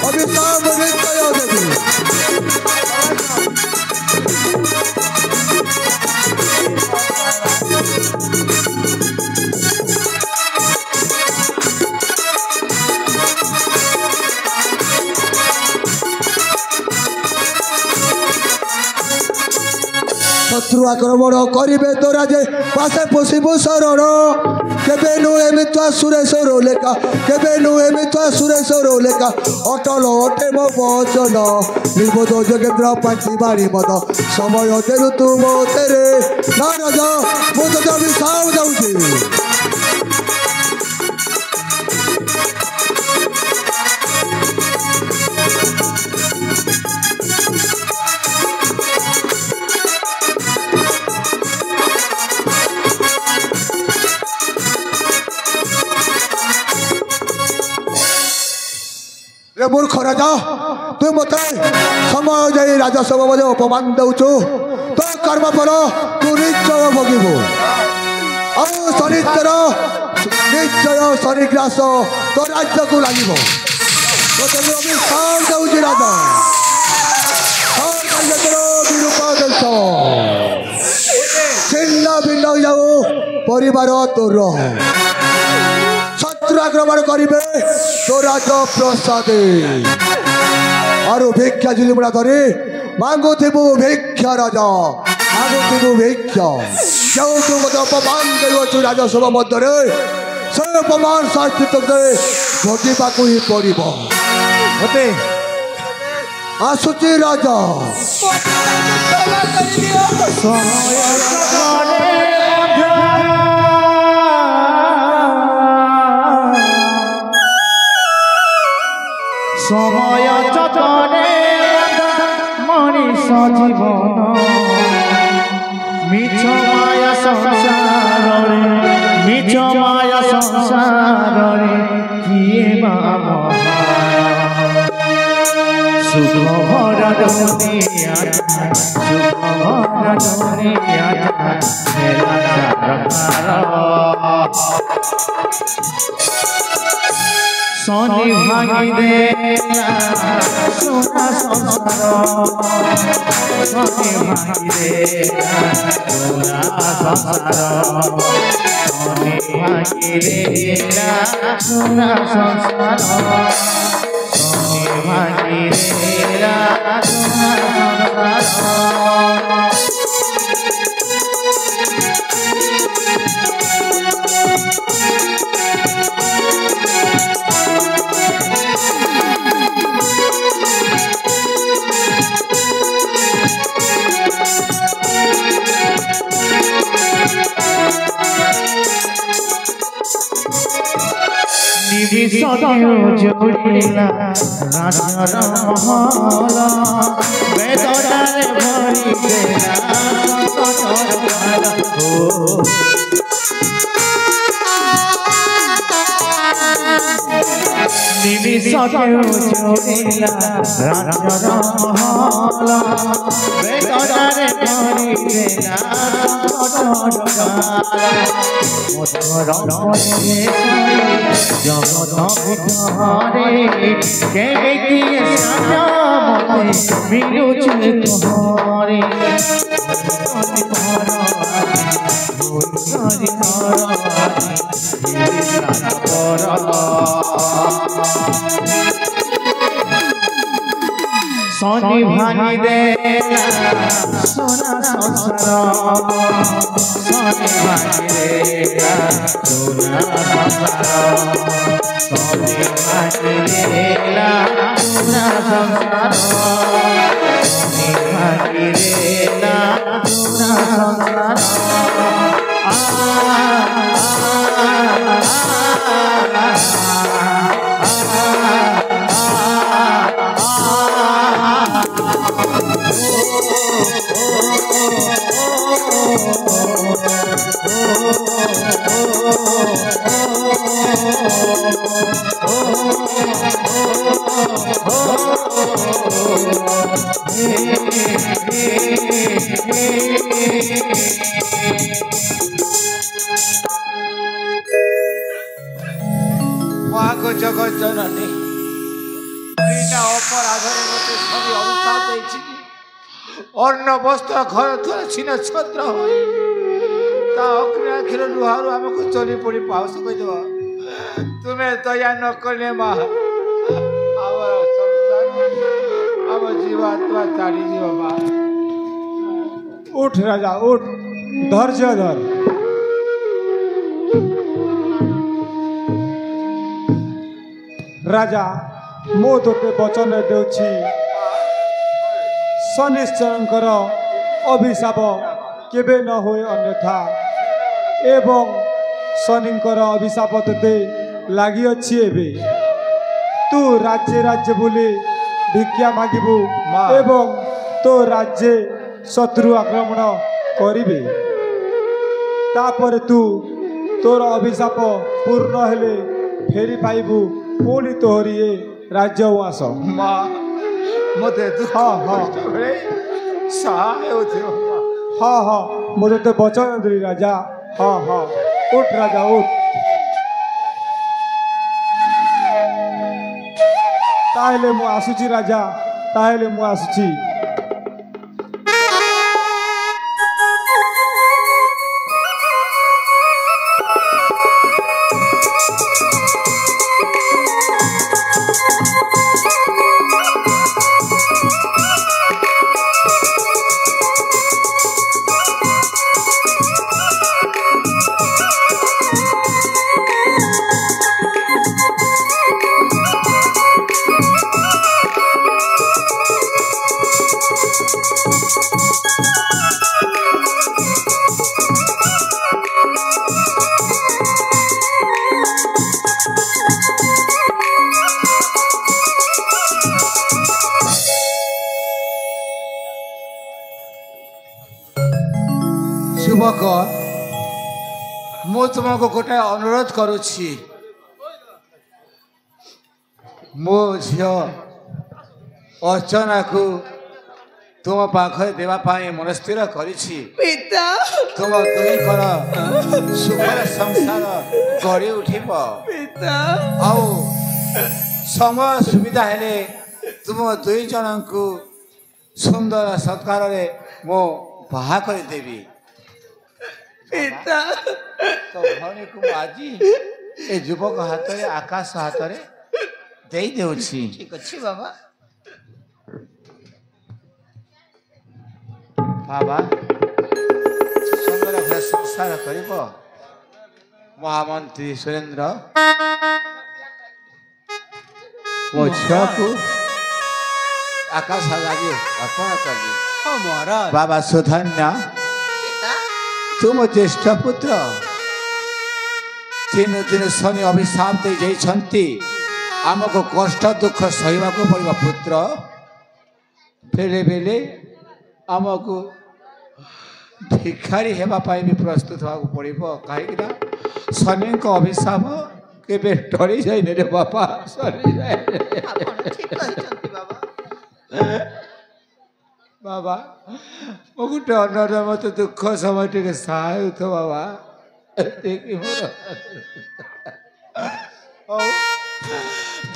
অভিশাপ নিশ্চয় দেবি শত্রু আক্রমণ করিবে তোরা যে পাশে পশিবু শরণ কেবে নুহে মিথ্যা সুরেশ্বর লেখা কেবে নুহে মিথ্যা সুরেশ্বর লেখা অটল অটে মো বচন নির্বোধ যোগেন্দ্র পাঞ্চি বাড়ি মদ সময় দেলু তু মোতে রে না রাজা মু তোকে অভিশাপ দউছি रे मूर्ख राजा तू मत समय जाई राजसभा मध्य अपमान दउछु तो कर्म फल तू निश्चय भोगिबु आ शनिचर निश्चय शनिग्रास तो राज्य को लागिब तो तेरे अभिशाप दउछि राजा और राज्य विरूप देश छिन्न भिन्न जाऊ परिवार तोर शत्रु आक्रमण करिबे तो राज प्रसादे और भिक्षा झिलिमुड़ा धरी मांगुथिबु भिक्षा राजा मांगुथिबु भिक्षा जो तू मत अपमान देउछु राजसभा मध्य से अपमान शास्ति तोते भोगिबाकू ही पड़िब मते आसुची राजा समय चतरे मनीष जीवन मिछ माया संसार मिछ माया संसार किए सुख भरा दुनिया सुख भरा दुनिया सोनी भागी देला सोना संसार सोनी भागी देला सोना संसार सोनी भागी देला सोना संसार सोनी भागी देला सोना संसार निधि सदैव जोड़िला राजर महल बेदरारे भरी देला निधि सदैव जोड़िला राजर महल बेदरारे भरी देला जगत ভিতরে কেবে দিয়ে সাজা মতে মিলুছে তোরে सोनी भानी देला सोना संसार सोनी भानी देला सोना संसार सोनी भानी देला सोना संसार सोनी भानी देला सोना संसार जगत जननी बिना अपराधरे मते सभी अभिशाप देछि अन्न वस्त्र घर द्वार छिन छत्र होई ता अग्नि आखिर लुहारू हमको चली पड़ी पाउस कहि देबा तुम्हें दया न करने मा आवर संसार आवर जीवात्मा चाली जीव मा उठ राजा उठ धैर्य धर राजा मो तोते वचन देउछि शनिश्चरंकर अभिशाप केबे न होय अन्यथा एवं शनिंकर अभिशाप तोते लागि अछि एबे तू राज्य राज्य बोली भिक्षा मागिबू एवं तो राज्य शत्रु आक्रमण करिबे तापर तू तोर अभिशाप पूर्ण हेले फेरी पाइबू पुणी तोहरी राज्य उस मते हाँ हाँ हाँ हाँ मुझे तो वचन देली राजा हाँ हाँ उठ राजा उठ ताहेले मु आसुची राजा ताहेले मु आसुची शुभक मु तुमको गोटे अनुरोध करुछि मो झील अर्चना को तुम पाखे देवा पाए मनस्थिर करिछि पिता तुम तुम्हें सुखर संसार गड़ी उठिब पिता ଆଉ ସମୟ ସୁବିଧା ହେଲେ ତୁମ ଦୁଇ ଜଣଙ୍କୁ ସୁନ୍ଦର ସତ୍କାରରେ ମୁଁ ବାହା କରିଦେବି। ପିତା ତ ଭଉଣୀକୁ ମୁଁ ଆଜି ଏ ଯୁବକ ହାତରେ ଆକାଶ ହାତରେ ଦେଇ ଦେଉଛି। ଠିକ ଅଛି ବାବା। ବାବା ସୁନ୍ଦର ଭାବେ ସଂସାର କରିବ। ମହାମନ୍ତ୍ରୀ ସୁରେନ୍ଦ୍ର ମୋ ଝିଅକୁ ଆକାଶ ଲାଗି ଅର୍ପଣ କଲି। ହଁ ମହାରାଜ। ବାବା ସୁଧନ୍ୟ ତୁମ ଜ୍ୟେଷ୍ଠ ପୁତ୍ର ତିନି ଦିନ ଶନି ଅଭିଶାପ ଦେଇ ଯାଇଛନ୍ତି। ଆମକୁ କଷ୍ଟ ଦୁଃଖ ସହିବାକୁ ପଡ଼ିବ ପୁତ୍ର। ବେଳେ ବେଳେ ଆମକୁ ଭିକାରୀ ହେବା ପାଇଁ ବି ପ୍ରସ୍ତୁତ ହେବାକୁ ପଡ଼ିବ। କାହିଁକିନା ଶନିଙ୍କ ଅଭିଶାପ କେବେ ଟଳିଯାଇନି ରେ ବାପା, ସରିଯାଏ। ଆପଣ ଠିକ କହିଛନ୍ତି ବାବା। ବାବା ମୁଁ ଗୋଟେ ଅନ୍ୟର ମତେ ଦୁଃଖ ସମୟ ଟିକେ ସାହା ହେଉଥିବ ବାବା। ଏତିକି ମୋର ହଉ।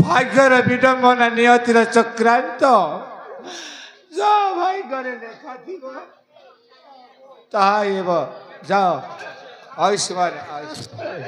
ଭାଗ୍ୟର ବିଡ଼ମ୍ବନା ନିୟତିର ଚକ୍ରାନ୍ତ ଯାଅ ଭାଗ୍ୟରେ ଲେଖା ଥିବ ତାହା ହେବ। ଯାଅ ଆୟୁଷ୍ମାନ ଆୟୁଷ୍ମାନ।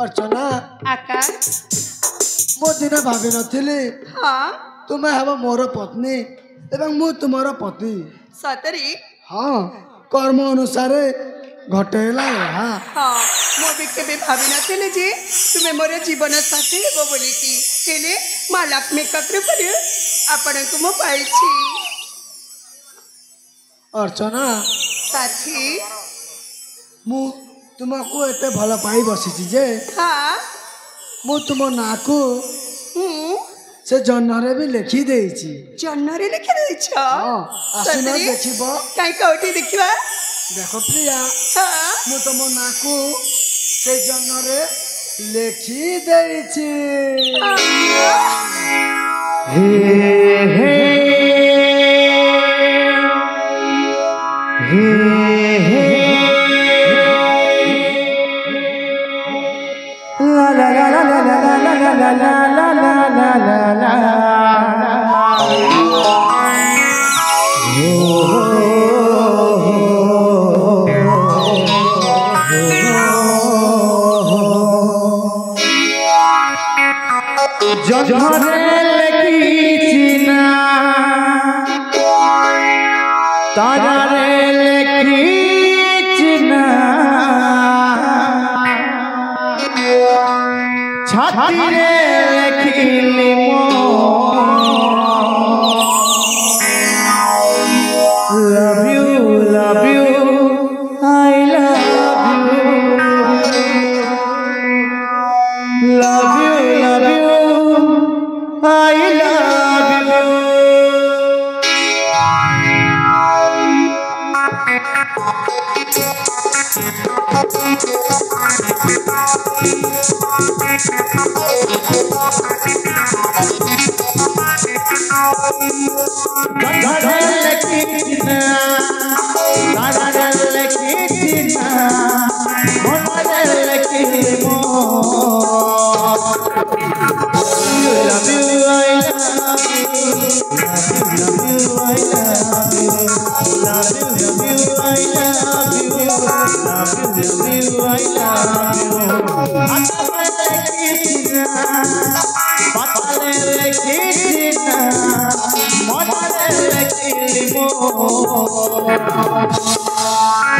अर्चना आकाश मो दिन भावी नथिली हाँ तुमे हेब मोर पत्नी एवं मु तुमर पति। सतरी हाँ कर्म अनुसार घटेला ଏହା। हाँ ମୁଁ ବି କେବେ ଭାବି ନଥିଲି ଯେ ତୁମେ ମୋର ଜୀବନ ସାଥୀ ହେବ ବୋଲିକି। ହେଲେ ମା ଲକ୍ଷ୍ମୀଙ୍କ କୃପାରୁ ଆପଣଙ୍କୁ ମୁଁ ପାଇଛି। अर्चना ସାଥୀ मु तुमको एते भल पाई बसिछि जे हाँ मु तुम ना को ମୁଁ से जन्नरे भी लिखि देछि। ଜହ୍ନରେ ଲେଖି ଦେଇଛ। हाँ आसिन ସତରେ? देखिबो। କାଇଁ କୋଉଠି ଦେଖିବା। देखो प्रिया हाँ मु तुम ना को से जन्नरे लिखि देछि। जन्नरे लिखिछि ना तारारे लिखिछि ना छातीरे लिखिली मो love you I love you I love you.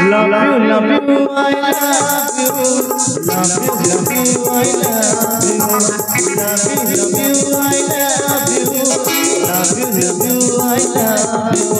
love you, love you, I love you, love you, love you, I love you, love you, love you, I love you, love you, love you, I love you.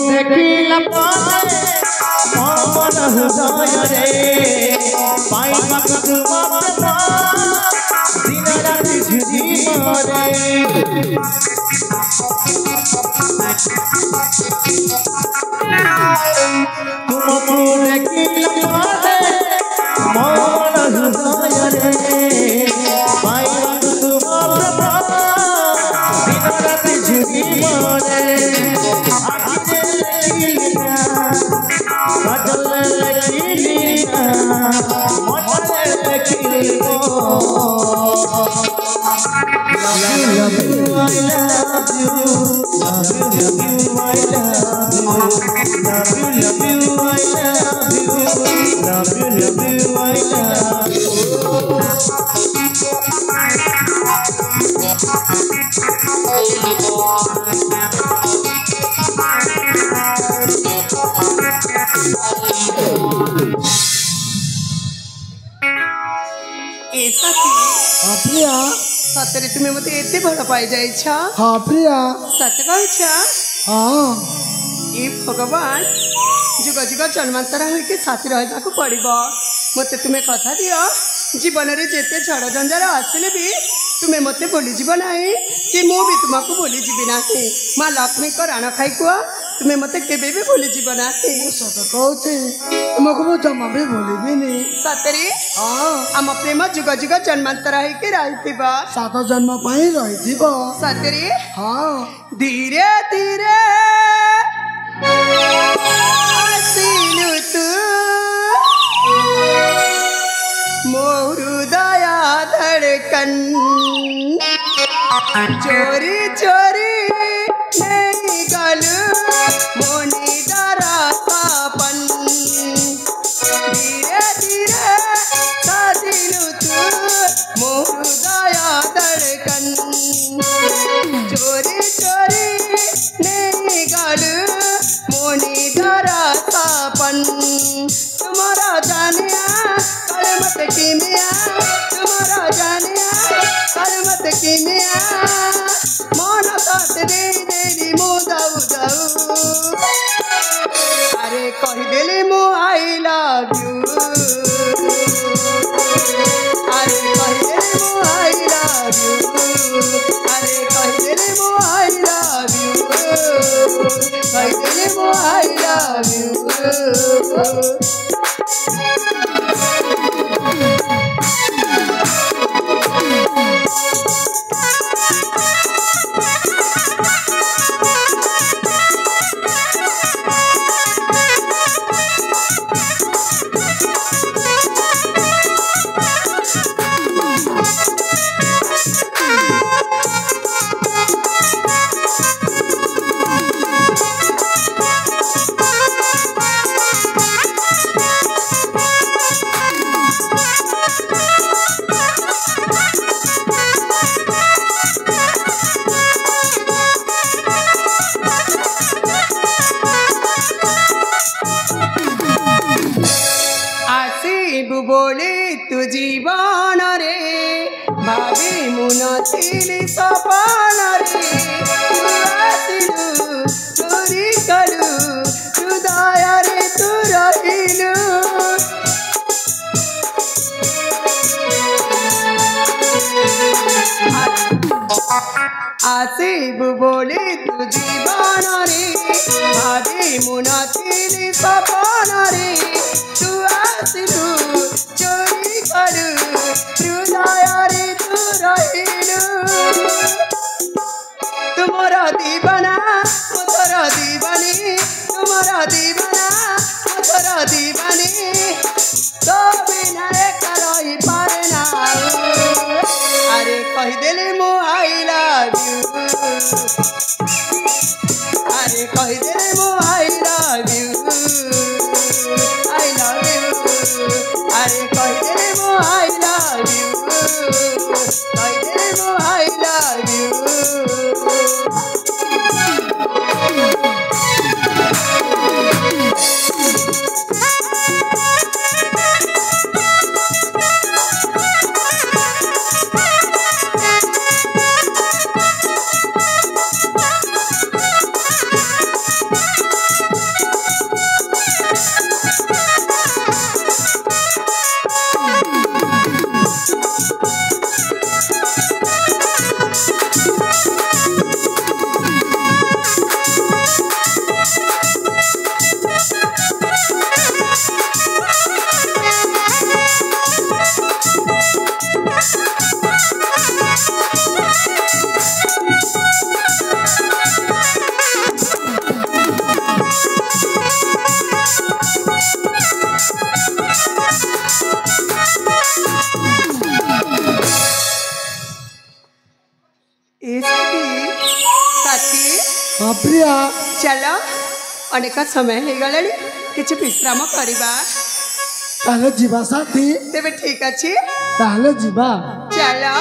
ଦେଖିଲା ପରେ ମନ ହୃଦୟରେ ପାଇବାକୁ ତୁମ ପ୍ରେମ ଦିନ ରାତି ଝୁରି ମରେ ତୁମକୁ ଦେଖିଲା ପରେ ମନ ହୃଦୟରେ ପାଇବାକୁ ତୁମ ପ୍ରେମ ଦିନ ରାତି ଝୁରି ମରେ प्रिया सतरे तुम्हें मत एते भल पाई जाइछ। हाँ प्रिया सच कहछ। हाँ ए भगवान जुग जुग जन्मांतर होके साथी रहबा को पड़िबो। मते तुम्हें कथा दियो जीवन रे जेते झड़ जंजार आसिले भी तुम्हें मते बोली जीव नाही कि मु भी तुमको बोली जीवी नाही। मां लक्ष्मी को राण खाई को तुम्हें मते केबे भी बोली जीव नाही। सत कहते तुमको मु जमा भी बोलिबी नी। सतरे हाँ आम प्रेम जुग जुग जन्मांतर होके रहिथिबा। 7 जन्म पाई रहिथिब। सतरे हाँ धीरे धीरे आसिलु तू मोरु दया धड़कन चोरी चोरी नहीं गलू मोनी दरापन धीरे धीरे साजिलू तू मोरु दया धड़कन चोरी चोरी नहीं गलू मोनी दरापन तुम्हारा जानिया कलमत कीनिया तुम्हारा जानिया कलमत कीनिया मन साथ दे देली मुदाऊ दाऊ अरे कह देली मु आई लव यू अरे कह देली मु आई लव यू अरे कह देली मु आई लव यू कह देली मु आई लव यू। बोले तू जीवन रे भाभी मुनथिली सपन रे चोरी कलु हृदय रे तू रहिलु आसिब बोले तू जीवन रे भाभी मुनथिली सपन रे तू आसिलु चोरी कलु हृदय रे तू रहिलु तुम्हारा दीवाना मोरा दीवानी तुम्हारा दीवाना मोरा दीवानी तो बिना रही पारे ना अरे कह देली मु आई लव यू अरे कहिदे रे मो आई लव यू अरे कहिदे रे मो आई लव यू कहिदे रे मो आई लव यू हाँ प्रिया चलो अनेक समय हो गला किसी विश्राम करवा ताले जीवा साथी तेरे ठीक अच्छे ताले जीवा चलो